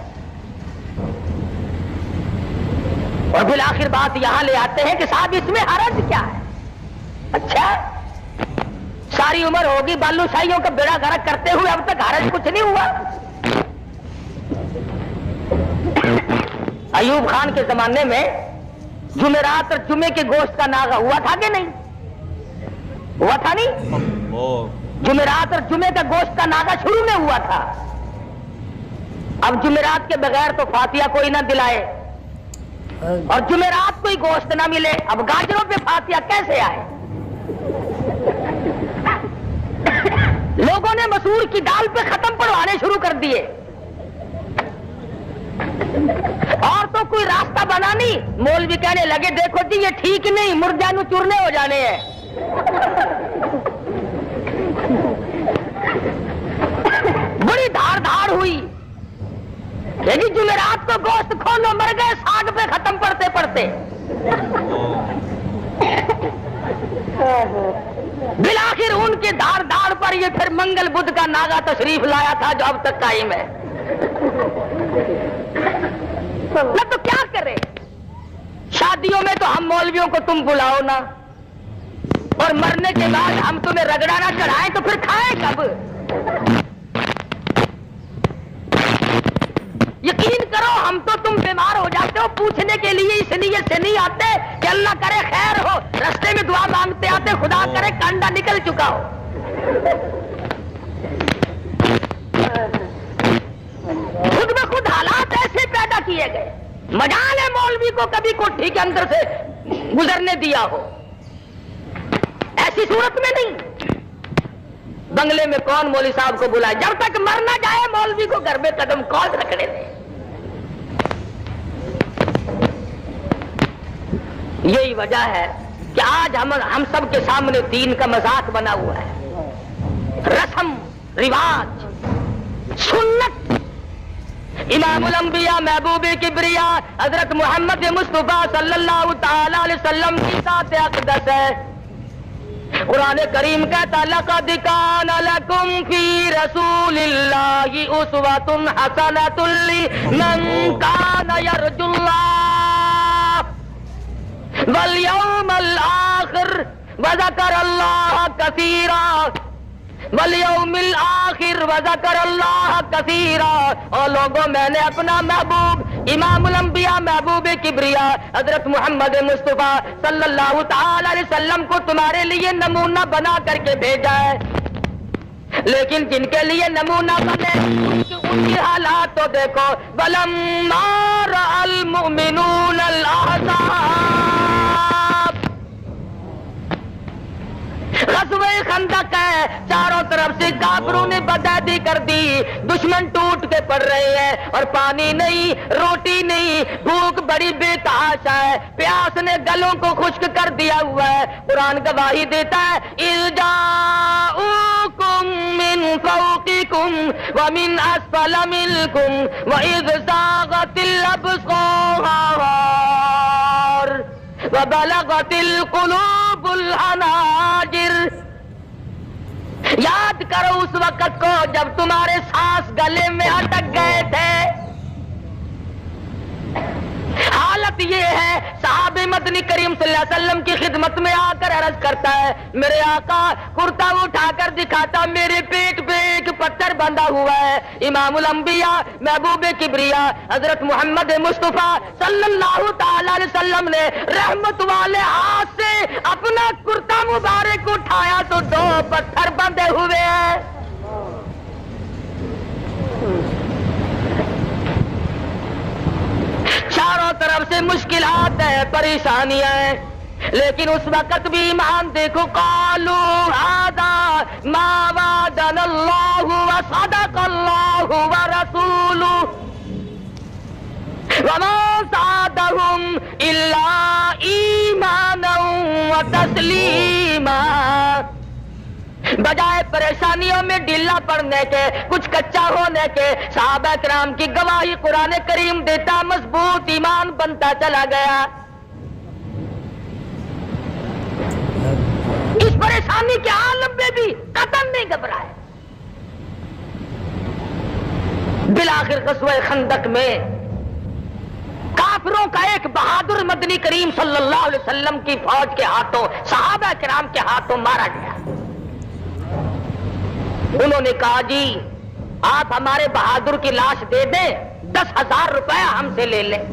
اور بالآخر بات یہاں لے آتے ہیں کہ صاحب اس میں حرج کیا ہے؟ اچھا ساری عمر ہوگی بالو شاہیوں کا بیڑا غرق کرتے ہوئے اب تک حرج کچھ نہیں ہوا. ایوب خان کے زمانے میں جمعرات اور جمعے کے گوشت کا ناغہ ہوا تھا کہ نہیں؟ ہوا تھا نہیں؟ جمعرات اور جمعے کا گوشت کا ناغہ شروع میں ہوا تھا. اب جمعرات کے بغیر تو فاتحہ کوئی نہ دلائے اور جمعرات کوئی گوشت نہ ملے. اب گاجروں پہ فاتحہ کیسے آئے؟ لوگوں نے مسور کی دال پہ ختم پڑھوانے شروع کر دیے اور تو کوئی راستہ بنا نہیں. مولوی کہنے لگے دیکھو جی یہ ٹھیک نہیں, مردانو چورنے ہو جانے ہیں. بڑی دھاڑ ہوئی کہ جمعرات کو گوشت کھولو, مر گئے ساگ پہ ختم پڑتے پڑتے. بالآخر ان کے دھاڑ پر یہ پھر منگل بدھ کا ناغا تشریف لایا تھا جو اب تک قائم ہے. نہ تو کیا کرے, شادیوں میں تو ہم مولویوں کو تم بلاؤ نا, اور مرنے کے بعد ہم تمہیں رگڑانا چڑھائیں تو پھر کھائیں کب؟ یقین کرو ہم تو تم بیمار ہو جاتے ہو پوچھنے کے لیے اس نیت سے نہیں آتے کہ اللہ کرے خیر ہو, رستے میں دعا مانگتے آتے خدا کرے کانڈا نکل چکا ہو. خود بخود حالات ایسے پیدا کیے گئے. مجال ہے مولوی کو کبھی کوٹھی کے اندر سے گزرنے دیا ہو, ایسی صورت میں نہیں. بنگلے میں کون مولوی صاحب کو بلائے؟ جب تک مر نہ جائے مولوی کو گھر میں قدم کون رکھنے دے. یہی وجہ ہے کہ آج ہم سب کے سامنے دین کا مذاق بنا ہوا ہے. رسم رواج سنت امام الانبیاء محبوب کبریا حضرت محمد مصطفیٰ صلی اللہ تعالی علیہ وسلم کی ذات اقدس ہے. قرآن کریم کہتا لقد کان لکم فی رسول اللہ اسوۃ حسنۃ لمن کان یرجو اللہ والیوم الآخر وذکر اللہ کثیرا والیوم الآخر وذکر اللہ کثیرا. اور لوگوں میں نے اپنا محبوب امام الانبیاء محبوب کبریا حضرت محمد مصطفیٰ صلی اللہ تعالی علیہ وسلم کو تمہارے لیے نمونہ بنا کر کے بھیجا ہے. لیکن جن کے لیے نمونہ بنے ان کی حالات تو دیکھو. وَلَمَّا رَأَى الْمُؤْمِنُونَ الْأَحْزَابَ, غزوہ خندق ہے, چاروں طرف سے کافروں نے بدعہدی کر دی. دشمن ٹوٹ کے پڑ رہے ہیں اور پانی نہیں, روٹی نہیں, بھوک بڑی بے تحاشا ہے, پیاس نے گلوں کو خشک کر دیا ہوا ہے. قرآن گواہی دیتا ہے اِذْ جَاءُوكُم مِّن فَوْقِكُمْ وَمِنْ أَسْفَلَ مِنكُمْ وَإِذْ زَاغَتِ الْأَبْصَارُ وَبَلَغَتِ الْقُلُوبُ الْحَنَاجِرَ. یاد کرو اس وقت کو جب تمہارے سانس گلے میں اٹک گئے تھے. حالت یہ ہے, صحابہ مدنی کریم صلی اللہ علیہ وسلم کی خدمت میں آ کر عرض کرتا ہے میرے آقا, کرتا اٹھا کر دکھاتا میرے پیٹ پہ ایک پتھر بندھا ہوا ہے. امام الانبیاء محبوب کبریا حضرت محمد مصطفیٰ صلی اللہ تعالی علیہ وسلم نے رحمت والے ہاتھ سے اپنا کرتا مبارک اٹھایا تو 2 پتھر بندھے ہوئے ہیں. چاروں طرف سے مشکلات ہیں, پریشانیاں ہیں, لیکن اس وقت بھی ایمان دیکھو. قالوا هذا ما وعدنا اللہ وصدق اللہ ورسولہ وما زادهم الا ایمانا وتسلیما. بجائے پریشانیوں میں ڈھیلا پڑنے کے, کچھ کچا ہونے کے, صحابہ کرام کی گواہی قرآن کریم دیتا, مضبوط ایمان بنتا چلا گیا. پریشانی کے عالم میں بھی قدم نہیں گھبرائے. بالآخر غزوہ خندق میں کافروں کا ایک بہادر مدنی کریم صلی اللہ علیہ وسلم کی فوج کے ہاتھوں، صحابہ کرام کے ہاتھوں مارا گیا. انہوں نے کہا جی آپ ہمارے بہادر کی لاش دے دیں، 10,000 روپیہ ہم سے لے لیں.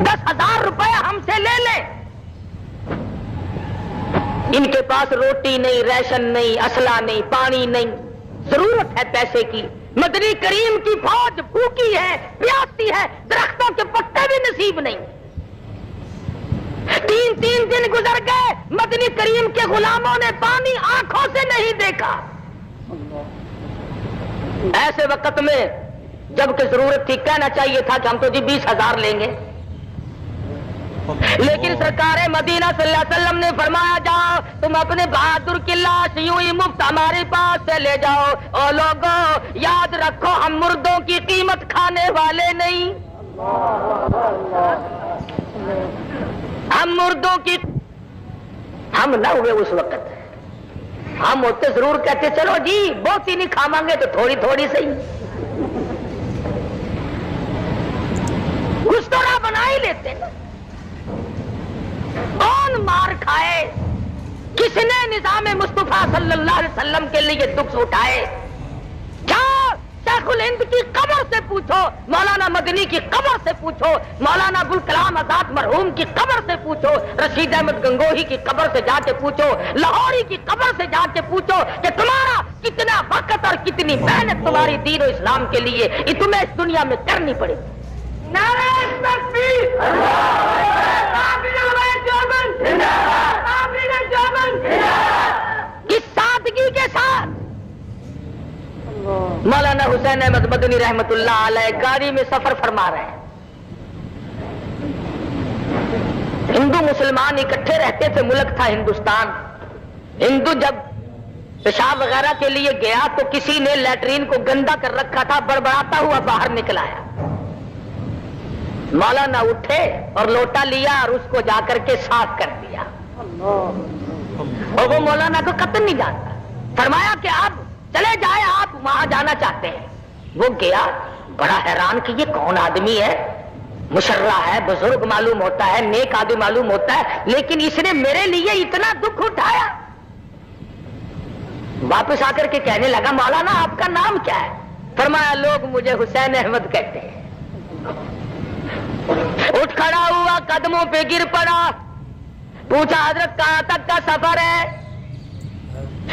10,000 روپیہ ہم سے لے لیں. ان کے پاس روٹی نہیں، ریشن نہیں، اسلحہ نہیں، پانی نہیں، ضرورت ہے پیسے کی. مدنی کریم کی فوج بھوکی ہے، پیاسی ہے، درختوں کے پتے بھی نصیب نہیں. 3 دن گزر گئے، مدنی کریم کے غلاموں نے پانی آنکھوں سے نہیں دیکھا. ایسے وقت میں جب کہ ضرورت تھی، کہنا چاہیے تھا کہ ہم تو جی 20,000 لیں گے، لیکن سرکار مدینہ صلی اللہ علیہ وسلم نے فرمایا جاؤ تم اپنے بہادر کی لاش یوں ہی مفت ہمارے پاس سے لے جاؤ. اور لوگوں یاد رکھو ہم مردوں کی قیمت کھانے والے نہیں، ہم مردوں کی ہم نہ ہوئے اس وقت. ہم ہوتے ضرور کہتے چلو جی بہت ہی نہیں کھاواں گے تو تھوڑی تھوڑی صحیح، کچھ تو راہ بنا ہی لیتے. کون مار کھائے، کس نے نظام مصطفیٰ صلی اللہ علیہ وسلم کے لیے دکھ اٹھائے؟ کیا شیخ الہند کی قبر سے پوچھو، مولانا مدنی کی قبر سے پوچھو، مولانا ابوالکلام آزاد مرحوم کی قبر سے پوچھو، رشید احمد گنگوہی کی قبر سے جا کے پوچھو، لاہوری کی قبر سے جا کے پوچھو کہ تمہارا کتنا وقت اور کتنی محنت تمہاری دین و اسلام کے لیے یہ تمہیں اس دنیا میں کرنی پڑے. نعرہ تکبیر، اس سادگی کے ساتھ مولانا حسین احمد مدنی رحمت اللہ علیہ گاڑی میں سفر فرما رہے ہیں. ہندو مسلمان اکٹھے رہتے تھے، ملک تھا ہندوستان. ہندو جب پیشاب وغیرہ کے لیے گیا تو کسی نے لیٹرین کو گندا کر رکھا تھا، بڑبڑاتا ہوا باہر نکل آیا. مولانا اٹھے اور لوٹا لیا اور اس کو جا کر کے صاف کر دیا. اور وہ مولانا کو قطن نہیں جانتا. فرمایا کہ آپ چلے جائے، آپ وہاں جانا چاہتے ہیں. وہ گیا، بڑا حیران کہ یہ کون آدمی ہے، مشرع ہے، بزرگ معلوم ہوتا ہے، نیک آدمی معلوم ہوتا ہے، لیکن اس نے میرے لیے اتنا دکھ اٹھایا. واپس آ کر کے کہنے لگا مولانا آپ کا نام کیا ہے؟ فرمایا لوگ مجھے حسین احمد کہتے ہیں. اٹھ کھڑا ہوا، قدموں پہ گر پڑا، پوچھا حضرت کہاں تک کا سفر ہے؟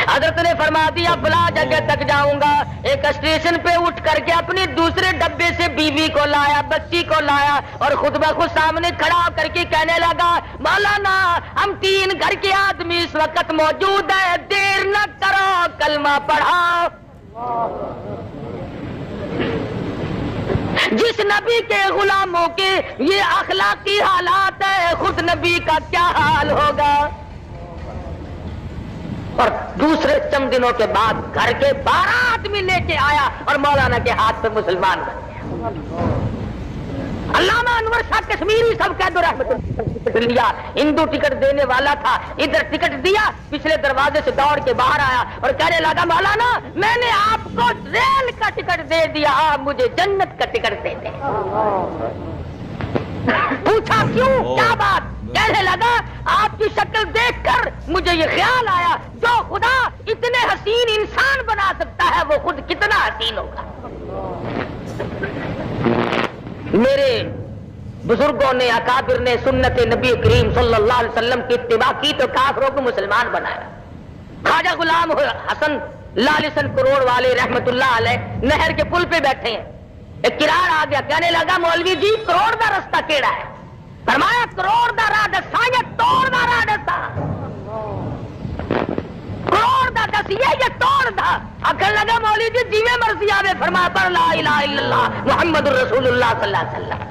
حضرت نے فرما دیا فلاں جگہ تک جاؤں گا. ایک اسٹیشن پہ اٹھ کر کے اپنے دوسرے ڈبے سے بیوی کو لایا، بچی کو لایا اور خود بخود سامنے کھڑا ہو کر کے کہنے لگا مولانا ہم 3 گھر کے آدمی اس وقت موجود ہیں، دیر نہ کرو کلمہ پڑھاؤ. جس نبی کے غلاموں کے یہ اخلاقی حالات ہے، خود نبی کا کیا حال ہوگا. اور دوسرے چند دنوں کے بعد گھر کے 12 آدمی لے کے آیا اور مولانا کے ہاتھ پہ مسلمان بن گیا. علامہ انور شاہ کشمیری سب کہہ دو رحمت لیا، ہندو ٹکٹ دینے والا تھا، ادھر ٹکٹ دیا، پچھلے دروازے سے دوڑ کے باہر آیا اور کہنے لگا مولانا میں نے آپ کو ریل کا ٹکٹ دے دیا، آپ مجھے جنت کا ٹکٹ دے دیں. پوچھا کیوں، کیا بات؟ کہنے لگا آپ کی شکل دیکھ کر مجھے یہ خیال آیا جو خدا اتنے حسین انسان بنا سکتا ہے وہ خود کتنا حسین ہوگا. میرے بزرگوں نے، اکابر نے سنت نبی کریم صلی اللہ علیہ وسلم کی اتباع کی تو کافروں کو مسلمان بنایا. خواجہ غلام حسن لالسن کروڑ والے رحمت اللہ علیہ نہر کے پل پہ بیٹھے ہیں، ایک کراڑ آ گیا، کہنے لگا مولوی جی کروڑ دا رستہ کیڑا ہے؟ فرمایا کروڑ دا راہ دسا یا توڑ دا راہ دسا؟ کروڑ دا دسیے یا توڑ دا؟ آخر لگا مولوی جی جیویں مرضی آوے. فرمایا پر لا الہ الا اللہ محمد الرسول اللہ صلی اللہ علیہ وسلم.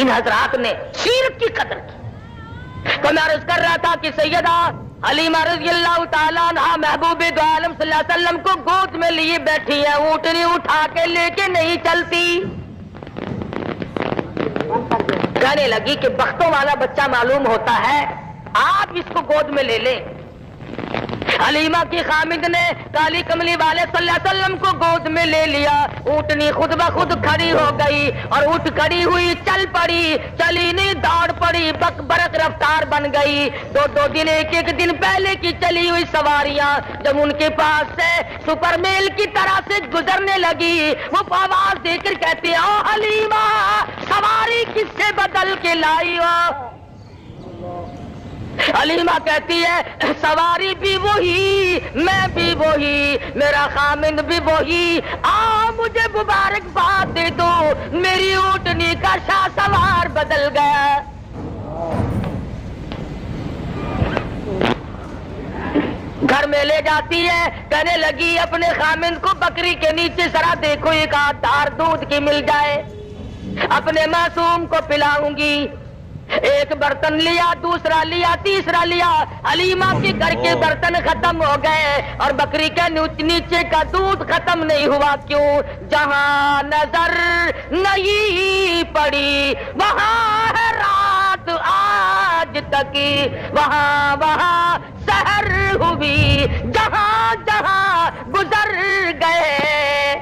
ان حضرات نے سیرت کی قدر کی. تو میں عرض کر رہا تھا کہ سیدہ حلیمہ رضی اللہ تعالیٰ عنہ محبوب دو عالم صلی اللہ علیہ وسلم کو گود میں لیے بیٹھی ہے، اونٹنی اٹھا کے لے کے نہیں چلتی. کہنے لگی کہ بختوں والا بچہ معلوم ہوتا ہے، آپ اس کو گود میں لے لیں۔ حلیمہ کی خامد نے کالی کملی والے صلی اللہ علیہ وسلم کو گود میں لے لیا۔ اونٹنی خود بخود کھڑی ہو گئی اور اٹھ کھڑی ہوئی چل پڑی، چلی نہیں دوڑ پڑی، برق رفتار بن گئی۔ دو دن ایک دن پہلے کی چلی ہوئی سواریاں جب ان کے پاس سے سپر میل کی طرح سے گزرنے لگی، وہ آواز دے کر کہتے ہیں او حلیمہ سواری کس سے بدل کے لائی ہو؟ حلیمہ کہتی ہے سواری بھی وہی، میں بھی وہی، میرا خامند بھی وہی، مجھے مبارکباد دے دو، میری اونٹنی کا شاہ سوار بدل گیا۔ گھر میں لے جاتی ہے، کہنے لگی اپنے خامند کو بکری کے نیچے ذرا دیکھو ایک آدھ دھار دودھ کی مل جائے، اپنے معصوم کو پلاؤں گی۔ ایک برتن لیا، دوسرا لیا، تیسرا لیا، حلیمہ کے گھر کے برتن ختم ہو گئے اور بکری کے نیچے کا دودھ ختم نہیں ہوا۔ کیوں؟ جہاں نظر نہیں پڑی وہاں ہے رات آج تک، وہاں سحر ہوئی، جہاں جہاں گزر گئے،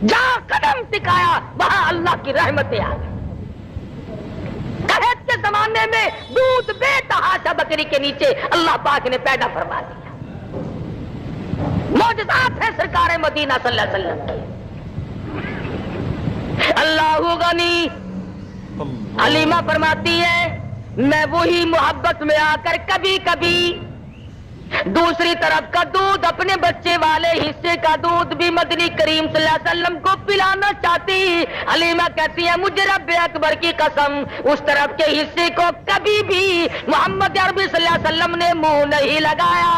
جہاں قدم ٹکایا وہاں اللہ کی رحمتیں آ گئی۔ قحط کے زمانے میں دودھ بے تحاشا بکری کے نیچے اللہ پاک نے پیدا فرما دیا۔ معجزات ہیں سرکار مدینہ صلی اللہ علیہ وسلم کی۔ اللہ غنی، حلیمہ فرماتی ہے میں وہی محبت میں آ کر کبھی کبھی دوسری طرف کا دودھ، اپنے بچے والے حصے کا دودھ بھی مدنی کریم صلی اللہ علیہ وسلم کو پلانا چاہتی۔ حلیمہ کہتی ہے مجھے رب اکبر کی قسم اس طرف کے حصے کو کبھی بھی محمد عربی صلی اللہ علیہ وسلم نے منہ نہیں لگایا۔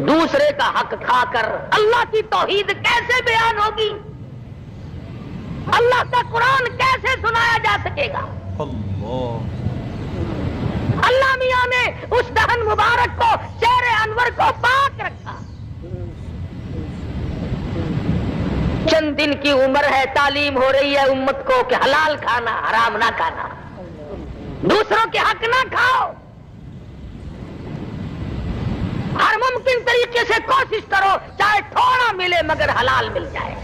دوسرے کا حق کھا کر اللہ کی توحید کیسے بیان ہوگی؟ اللہ کا قرآن کیسے سنایا جا سکے گا؟ اللہ میاں نے اس دہن مبارک کو، شہر انور کو پاک رکھا۔ چند دن کی عمر ہے، تعلیم ہو رہی ہے امت کو کہ حلال کھانا، حرام نہ کھانا، دوسروں کے حق نہ کھاؤ، ہر ممکن طریقے سے کوشش کرو چاہے تھوڑا ملے مگر حلال مل جائے۔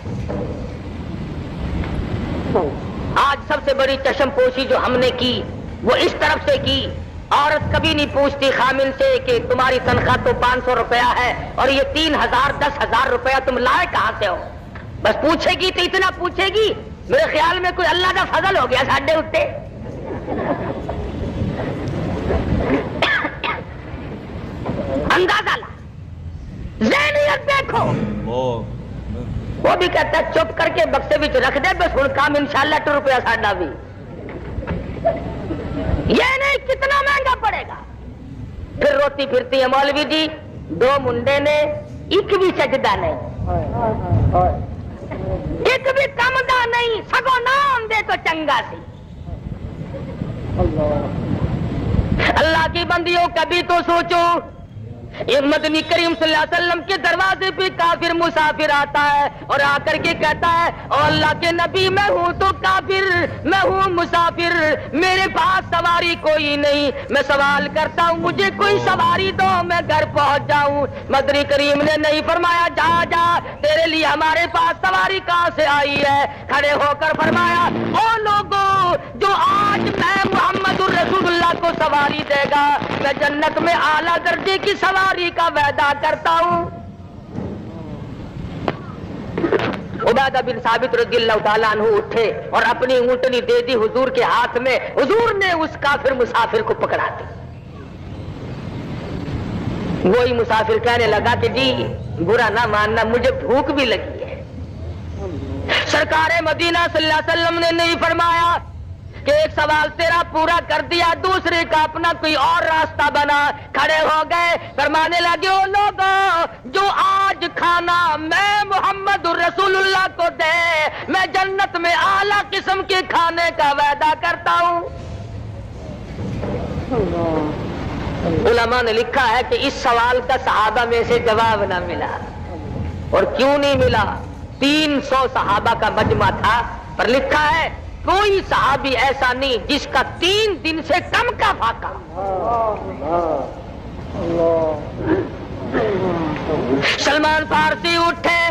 آج سب سے بڑی چشم پوشی جو ہم نے کی وہ اس طرف سے کی، عورت کبھی نہیں پوچھتی خامن سے کہ تمہاری تنخواہ تو 500 روپیہ ہے اور یہ 3000 10,000 روپیہ تم لائے کہاں سے ہو؟ بس پوچھے گی تو اتنا پوچھے گی، میرے خیال میں کوئی اللہ کا فضل ہو گیا ساڈے اتے۔ اندازہ لا، ذہنیت دیکھو۔ وہ بھی کہتا ہے چپ کر کے بکسے بھی رکھ دے، بس ہوں کام انشاءاللہ 2 روپیہ ساڈا بھی، یہ نہیں کتنا مہنگا پڑے گا۔ پھر روتی پھرتی ہے مولوی جی 2 منڈے نے ایک بھی سجدہ نہیں، ایک بھی کم دا نہیں، سگو نام دے تو چنگا سی۔ اللہ کی بندیوں کبھی تو سوچو، یہ مدنی کریم صلی اللہ علیہ وسلم کے دروازے پہ کافر مسافر آتا ہے اور آ کر کے کہتا ہے او اللہ کے نبی میں ہوں تو کافر، میں ہوں مسافر، میرے پاس سواری کوئی نہیں، میں سوال کرتا ہوں مجھے کوئی سواری دو میں گھر پہنچ جاؤں۔ مدنی کریم نے نہیں فرمایا جا جا تیرے لیے ہمارے پاس سواری کہاں سے آئی ہے، کھڑے ہو کر فرمایا او لوگوں جو آج میں محمد الرسول اللہ کو سواری دے گا میں جنت میں اعلیٰ درجے کی سواری کا وعدہ کرتا ہوں۔ عبادہ بن ثابت رضی اللہ تعالیٰ عنہ اٹھے اور اپنی اونٹنی دے دی حضور کے ہاتھ میں، حضور نے اس کافر مسافر کو پکڑا دی۔ وہی مسافر کہنے لگا کہ جی برا نہ ماننا مجھے بھوک بھی لگی ہے۔ سرکار مدینہ صلی اللہ علیہ وسلم نے نہیں فرمایا کہ ایک سوال تیرا پورا کر دیا، دوسرے کا اپنا کوئی اور راستہ بنا۔ کھڑے ہو گئے، فرمانے لگے او لوگوں جو آج کھانا میں محمد رسول اللہ کو دے میں جنت میں اعلیٰ قسم کے کھانے کا وعدہ کرتا ہوں۔ علماء نے لکھا ہے کہ اس سوال کا صحابہ میں سے جواب نہ ملا، اور کیوں نہیں ملا؟ 300 صحابہ کا مجمع تھا، پر لکھا ہے کوئی صحابی ایسا نہیں جس کا 3 دن سے کم کا فاقہ. سلمان فارسی اٹھے,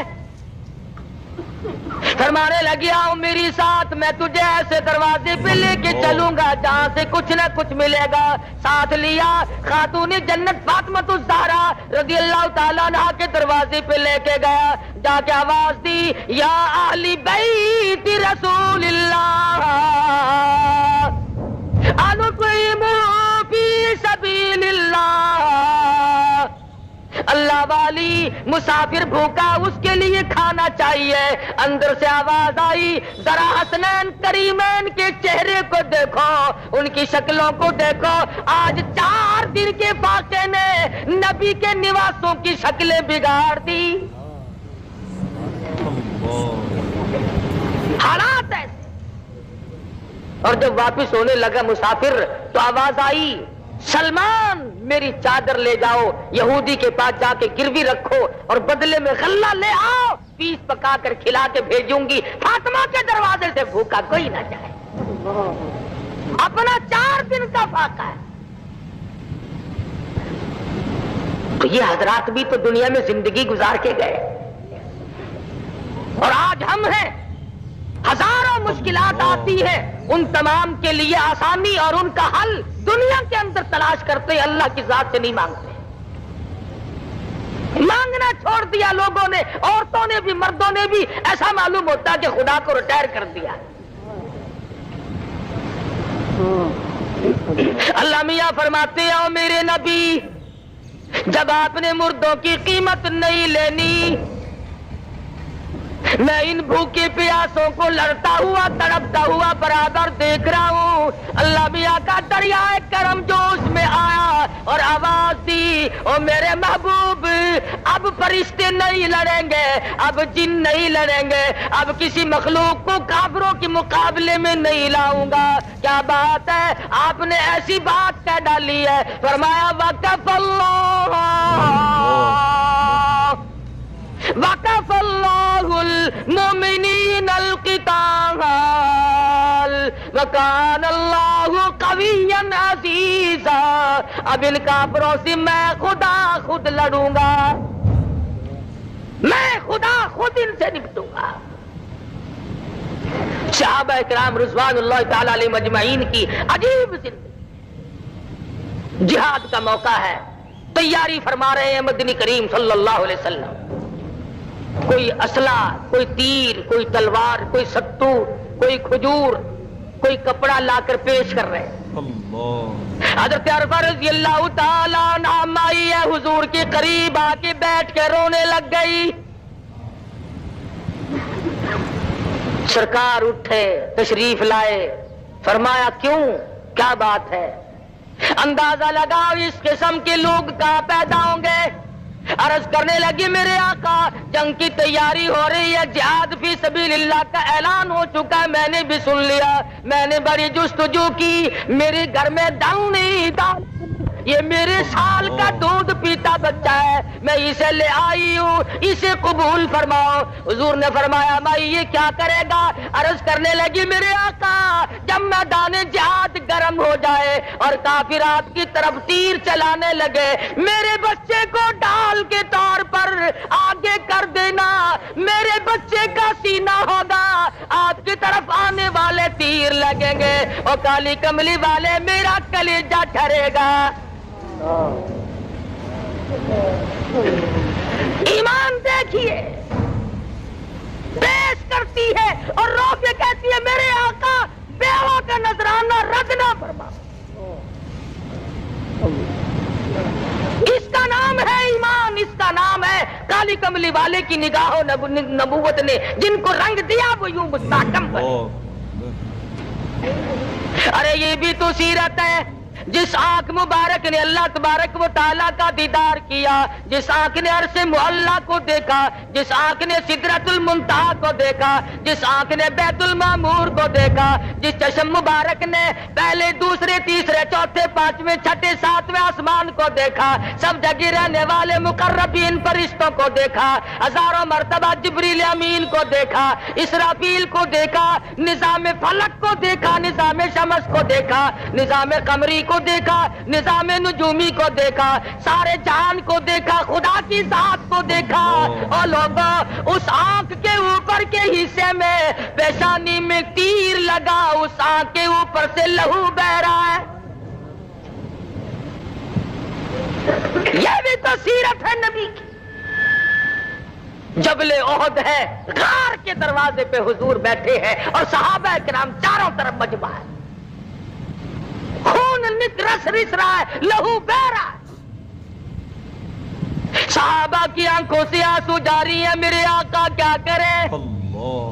فرمانے لگے آؤ میری ساتھ, میں تجھے ایسے دروازے پہ لے کے چلوں گا جہاں سے کچھ نہ کچھ ملے گا. ساتھ لیا, خاتون جنت فاطمۃ الزہرا رضی اللہ تعالیٰ عنہا کے دروازے پہ لے کے گیا. جا کے آواز دی, یا اہل بیت رسول اللہ انقیموا فی سبیل اللہ. اللہ والی, مسافر بھوکا اس کے لیے کھانا چاہیے. اندر سے آواز آئی, ذرا حسنین کریمین کے چہرے کو دیکھو, ان کی شکلوں کو دیکھو. آج 4 دن کے فاقے نے نبی کے نواسوں کی شکلیں بگاڑ دی. حالات ایسے. اور جب واپس ہونے لگا مسافر تو آواز آئی, سلمان میری چادر لے جاؤ, یہودی کے پاس جا کے گروی رکھو اور بدلے میں غلہ لے آؤ, پیس پکا کر کھلا کے بھیجوں گی. فاطمہ کے دروازے سے بھوکا کوئی نہ جائے. اپنا 4 دن کا فاقہ ہے. تو یہ حضرات بھی تو دنیا میں زندگی گزار کے گئے, اور آج ہم ہیں. ہزاروں مشکلات آتی ہیں, ان تمام کے لیے آسانی اور ان کا حل دنیا کے اندر تلاش کرتے, اللہ کی ذات سے نہیں مانگتے. مانگنا چھوڑ دیا لوگوں نے, عورتوں نے بھی مردوں نے بھی. ایسا معلوم ہوتا کہ خدا کو ریٹائر کر دیا. اللہ میاں فرماتے ہو میرے نبی, جب آپ نے مردوں کی قیمت نہیں لینی, میں ان بھوکے پیاسوں کو لڑتا ہوا تڑپتا ہوا برابر دیکھ رہا ہوں. اللہ میاں کا دریائے کرم جوش میں آیا اور آواز دی, او میرے محبوب, اب فرشتے نہیں لڑیں گے, اب جن نہیں لڑیں گے, اب کسی مخلوق کو کافروں کے مقابلے میں نہیں لاؤں گا. کیا بات ہے, آپ نے ایسی بات کہہ ڈالی ہے. فرمایا وقف اللہ وقف اللہ المؤمنین القتال وکان اللہ قویا عزیزا. اب ان کافروں سے میں خدا خود لڑوں گا, میں خدا خود ان سے نپٹوں گا. صحابہ کرام رضوان اللہ تعالی علیہ مجمعین کی عجیب زندگی. جہاد کا موقع ہے, تیاری فرما رہے ہیں مدنی کریم صلی اللہ علیہ وسلم. کوئی اسلحہ, کوئی تیر, کوئی تلوار, کوئی ستو, کوئی کھجور, کوئی کپڑا لا کر پیش کر رہے. حضرت عرفہ رضی اللہ تعالیٰ عنہا مائی ہے حضور کے قریب آ کے بیٹھ کے رونے لگ گئی. سرکار اٹھے, تشریف لائے, فرمایا کیوں, کیا بات ہے؟ اندازہ لگاؤ اس قسم کے لوگ کہاں پیدا ہوں گے. عرض کرنے لگی میرے آقا, جنگ کی تیاری ہو رہی ہے, جہاد فی سبیل اللہ کا اعلان ہو چکا ہے, میں نے بھی سن لیا. میں نے بڑی جستجو کی, میرے گھر میں دم نہیں ڈال, یہ میرے سال کا دودھ پیتا بچہ ہے, میں اسے لے آئی ہوں, اسے قبول فرماؤ. حضور نے فرمایا مائی یہ کیا کرے گا؟ عرض کرنے لگی میرے آقا, جب میدان جہاد گرم ہو جائے اور کافرات کی طرف تیر چلانے لگے, میرے بچے کو ڈال کے طور پر آگے کر دینا, میرے بچے کا سینہ ہوگا, آپ کی طرف آنے والے تیر لگیں گے اور کالی کملی والے میرا کلیجہ ٹھہرے گا. ایمان دیکھیے, پیش کرتی ہے اور رو کے کہتی ہے میرے آقا بیوہ کا نذرانہ رد نہ فرما. اس کا نام ہے ایمان, اس کا نام ہے کالی کملی والے کی نگاہوں نبوت نے جن کو رنگ دیا وہ یوں مستحکم بنے. ارے یہ بھی تو سیرت ہے, جس آنکھ مبارک نے اللہ تبارک و تعالیٰ کا دیدار کیا، جس آنکھ نے عرش معلیٰ کو دیکھا، جس آنکھ نے سدرۃ المنتہا کو دیکھا، جس آنکھ نے بیت المعمور کو دیکھا، جس چشم مبارک نے پہلے دوسرے تیسرے چوتھے پانچویں چھٹے ساتویں آسمان کو دیکھا، سب جگہ رہنے والے مقربین فرشتوں کو دیکھا، ہزاروں مرتبہ جبریل امین کو دیکھا، اسرافیل کو دیکھا، نظام فلک کو دیکھا، نظام شمس کو دیکھا، نظام قمری کو دیکھا، نظام نجومی کو دیکھا، سارے جہان کو دیکھا، خدا کی ذات کو دیکھا۔ اور لوگوں، اس آنکھ کے اوپر کے حصے میں پیشانی میں تیر لگا، اس آنکھ کے اوپر سے لہو بہ رہا ہے۔ یہ بھی تو سیرت ہے نبی کی۔ جبل احد ہے، غار کے دروازے پہ حضور بیٹھے ہیں اور صحابہ کرام چاروں طرف مجمع ہے، خون رس رہا ہے، لہو بہ رہا ہے، صحابہ کی آنکھوں سے آنسو جاری ہیں۔ میرے آقا کیا کریں؟ اللہ،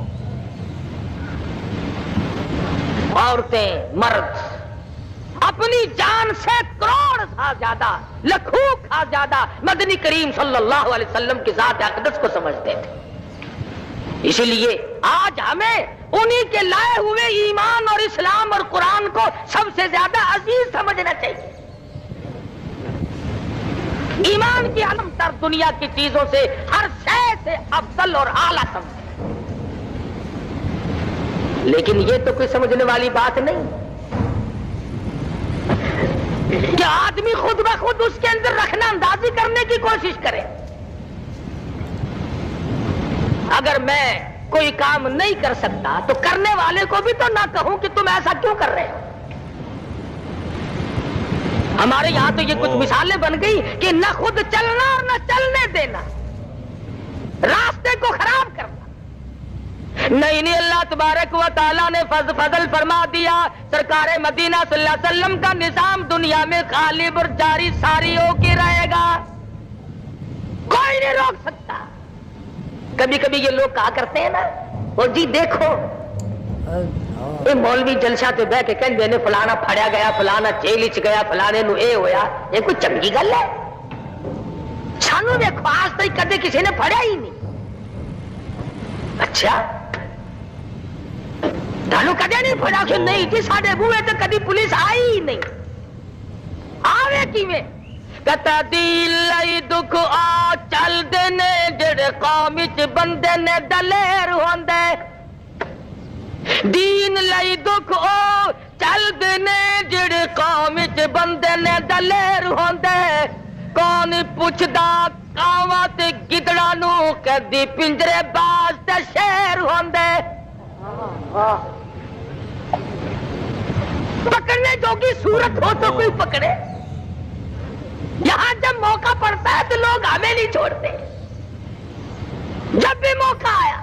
عورتیں مرد اپنی جان سے کروڑ کھا زیادہ، لاکھوں کھا زیادہ مدنی کریم صلی اللہ علیہ وسلم کی ذات اقدس کو سمجھتے تھے۔ اسی لیے آج ہمیں انہی کے لائے ہوئے ایمان اور اسلام اور قرآن کو سب سے زیادہ عزیز سمجھنا چاہیے۔ ایمان کی علم تر دنیا کی چیزوں سے ہر شے سے افضل اور اعلیٰ سمجھے، لیکن یہ تو کوئی سمجھنے والی بات نہیں کہ آدمی خود بخود اس کے اندر رکھنا اندازی کرنے کی کوشش کرے۔ اگر میں کوئی کام نہیں کر سکتا تو کرنے والے کو بھی تو نہ کہوں کہ تم ایسا کیوں کر رہے ہو۔ ہمارے یہاں تو یہ کچھ مثالیں بن گئی کہ نہ خود چلنا اور نہ چلنے دینا، راستے کو خراب کرنا۔ نہیں، اللہ تبارک و تعالیٰ نے فضل فرما دیا، سرکار مدینہ صلی اللہ علیہ وسلم کا نظام دنیا میں غالب اور جاری ساری ہو کے رہے گا، کوئی نہیں روک سکتا۔ کبھی کبھی یہ لوگ کہا کرتے ہیں نا، وہ جی دیکھو یہ مولوی جلسہ تے بہ کے کہندے نے فلانا پھڑیا گیا، فلانا جیل وچ گیا، فلانے نو اے ہویا۔ یہ کوئی چنگی گل ہے؟ سانو دیکھو آج تک کدے کسی نے پھڑیا ہی نہیں۔ اچھا تانوں کدے نہیں پھڑا؟ کہ نہیں جی ساڈے بوئے تے کدی پولیس آئی ہی نہیں۔ آوے کیویں؟ کتا دل لئی دکھ آ چل دے نے جڑے قوم وچ بندے نے دلیر ہوندے، دین لئی دکھ او چل دے نے جڑے قوم وچ بندے نے دلیر ہوندے، کون پوچھدا کاواں تے گدڑاں نو کدی پنجرے باز تے شیر ہوندے۔ پکڑنے جوگی صورت ہو تو کوئی پکڑے، یہاں جب موقع پڑتا ہے تو لوگ ہمیں نہیں چھوڑتے۔ جب بھی موقع آیا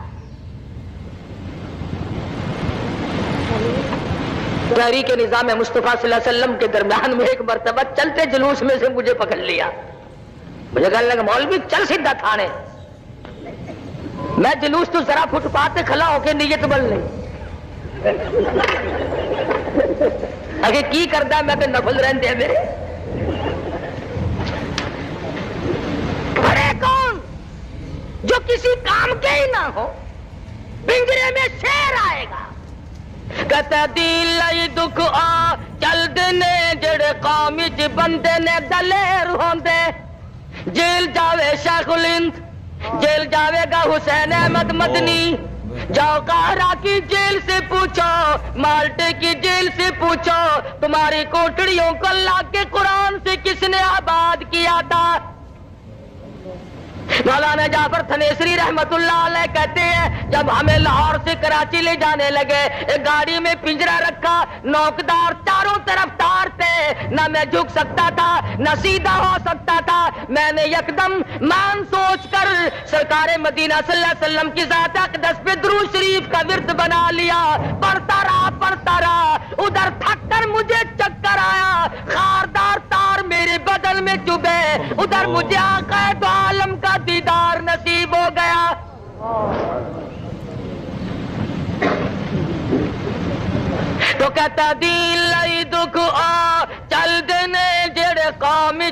تحریک نظام مصطفیٰ صلی اللہ علیہ وسلم کے درمیان میں ایک مرتبہ چلتے جلوس میں سے مجھے پکڑ لیا۔ مجھے کہنے لگا مولوی چل سیدھا تھانے۔ میں جلوس تو ذرا فٹ پاتھ پہ کھڑا ہو کے نیت بل نہیں اگے کی کردا میں کہ نفل رہندے میرے بڑے کون جو کسی کام کے ہی نہ ہو، پنجرے میں شیر آئے گا کہتا دل لئی دکھ آ چل دنے جڑے قوم وچ بندے نے دلیر ہوندے، جیل جاوے شیخ الہند، جیل جاوے گا حسین احمد مدنی، جاؤ قاہرہ کی جیل سے پوچھو، مالٹے کی جیل سے پوچھو، تمہاری کوٹڑیوں کو اللہ کے قرآن سے کس نے آباد کیا تھا۔ مولانا جعفر تھنیسری رحمت اللہ علیہ کہتے ہیں جب ہمیں لاہور سے کراچی لے جانے لگے، ایک گاڑی میں پنجرا رکھا، نوکدار چاروں طرف تار تھے، نہ میں جھک سکتا تھا نہ سیدھا ہو سکتا تھا۔ میں نے یکدم مان سوچ کر سرکار مدینہ صلی اللہ علیہ وسلم کی ذات اقدس پہ درود شریف کا ورد بنا لیا، پڑھتا رہا، ادھر تھک کر مجھے چکر آیا، خاردار تار میرے بدن میں چبھے، ادھر مجھے آقا دو عالم کا دیدار نصیب ہو گیا۔ تو کہتا دل لئی دکھ آ چل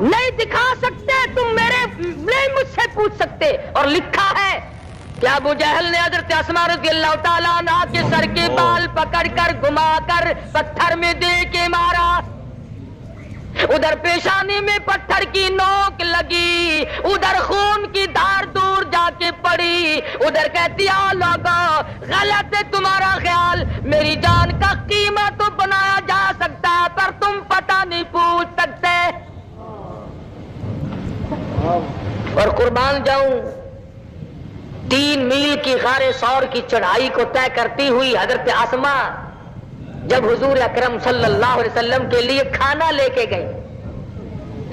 نہیں دکھا سکتے تم میرے نہیں مجھ سے پوچھ سکتے. اور لکھا ہے کہ ابو جہل نے حضرت اسماء رضی اللہ تعالیٰ عنہا کے سر کے بال پکڑ کر گھما کر پتھر میں دے کے مارا. ادھر پیشانی میں پتھر کی نوک لگی, ادھر خون کی دھار دور جا کے پڑی. ادھر کہتی ہے لوگوں غلط ہے تمہارا خیال, میری جان کا قیمہ تو بنایا جا سکتا ہے پر تم پتہ نہیں پوچھ سکتے. اور قربان جاؤں 3 میل کی غار ثور کی چڑھائی کو طے کرتی ہوئی حضرت اسماء جب حضور اکرم صلی اللہ علیہ وسلم کے لیے کھانا لے کے گئی,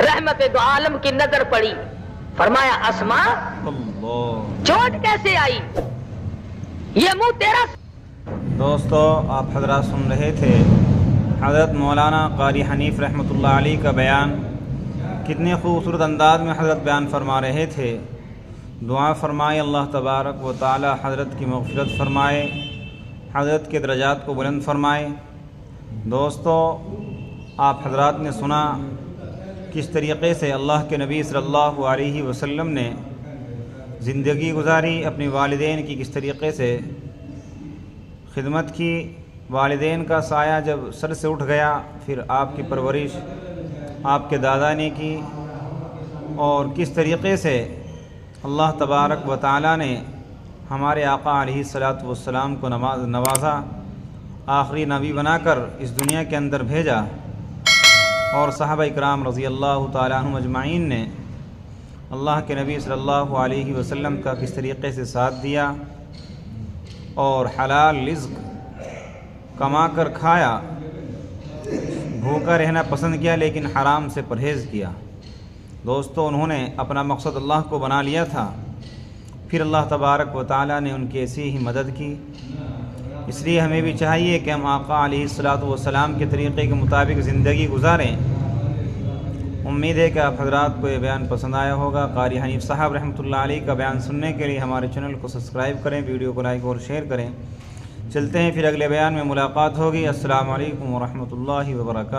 رحمت دو عالم کی نظر پڑی, فرمایا اسماء چوٹ کیسے آئی, یہ منہ تیرا. دوستو آپ حضرات سن رہے تھے حضرت مولانا قاری حنیف رحمۃ اللہ علیہ کا بیان. کتنے خوبصورت انداز میں حضرت بیان فرما رہے تھے. دعا فرمائے اللہ تبارک و تعالی حضرت کی مغفرت فرمائے, حضرت کے درجات کو بلند فرمائے. دوستو آپ حضرات نے سنا کس طریقے سے اللہ کے نبی صلی اللہ علیہ وسلم نے زندگی گزاری, اپنے والدین کی کس طریقے سے خدمت کی. والدین کا سایہ جب سر سے اٹھ گیا پھر آپ کی پرورش آپ کے دادا نے کی, اور کس طریقے سے اللہ تبارک و تعالی نے ہمارے آقا علیہ الصلاۃ والسلام کو نوازا, آخری نبی بنا کر اس دنیا کے اندر بھیجا, اور صحابہ اکرام رضی اللہ تعالیٰ عنہم اجمعین نے اللہ کے نبی صلی اللہ علیہ وسلم کا کس طریقے سے ساتھ دیا, اور حلال رزق کما کر کھایا, بھوکا رہنا پسند کیا لیکن حرام سے پرہیز کیا. دوستو انہوں نے اپنا مقصد اللہ کو بنا لیا تھا, پھر اللہ تبارک و تعالیٰ نے ان کی ایسی ہی مدد کی. اس لیے ہمیں بھی چاہیے کہ ہم آقا علیہ الصلاۃ والسلام کے طریقے کے مطابق زندگی گزاریں. امید ہے کہ آپ حضرات کو یہ بیان پسند آیا ہوگا. قاری حنیف صاحب رحمۃ اللہ علیہ کا بیان سننے کے لیے ہمارے چینل کو سبسکرائب کریں, ویڈیو کو لائک اور شیئر کریں. چلتے ہیں پھر اگلے بیان میں ملاقات ہوگی. السلام علیکم ورحمۃ اللہ وبرکاتہ.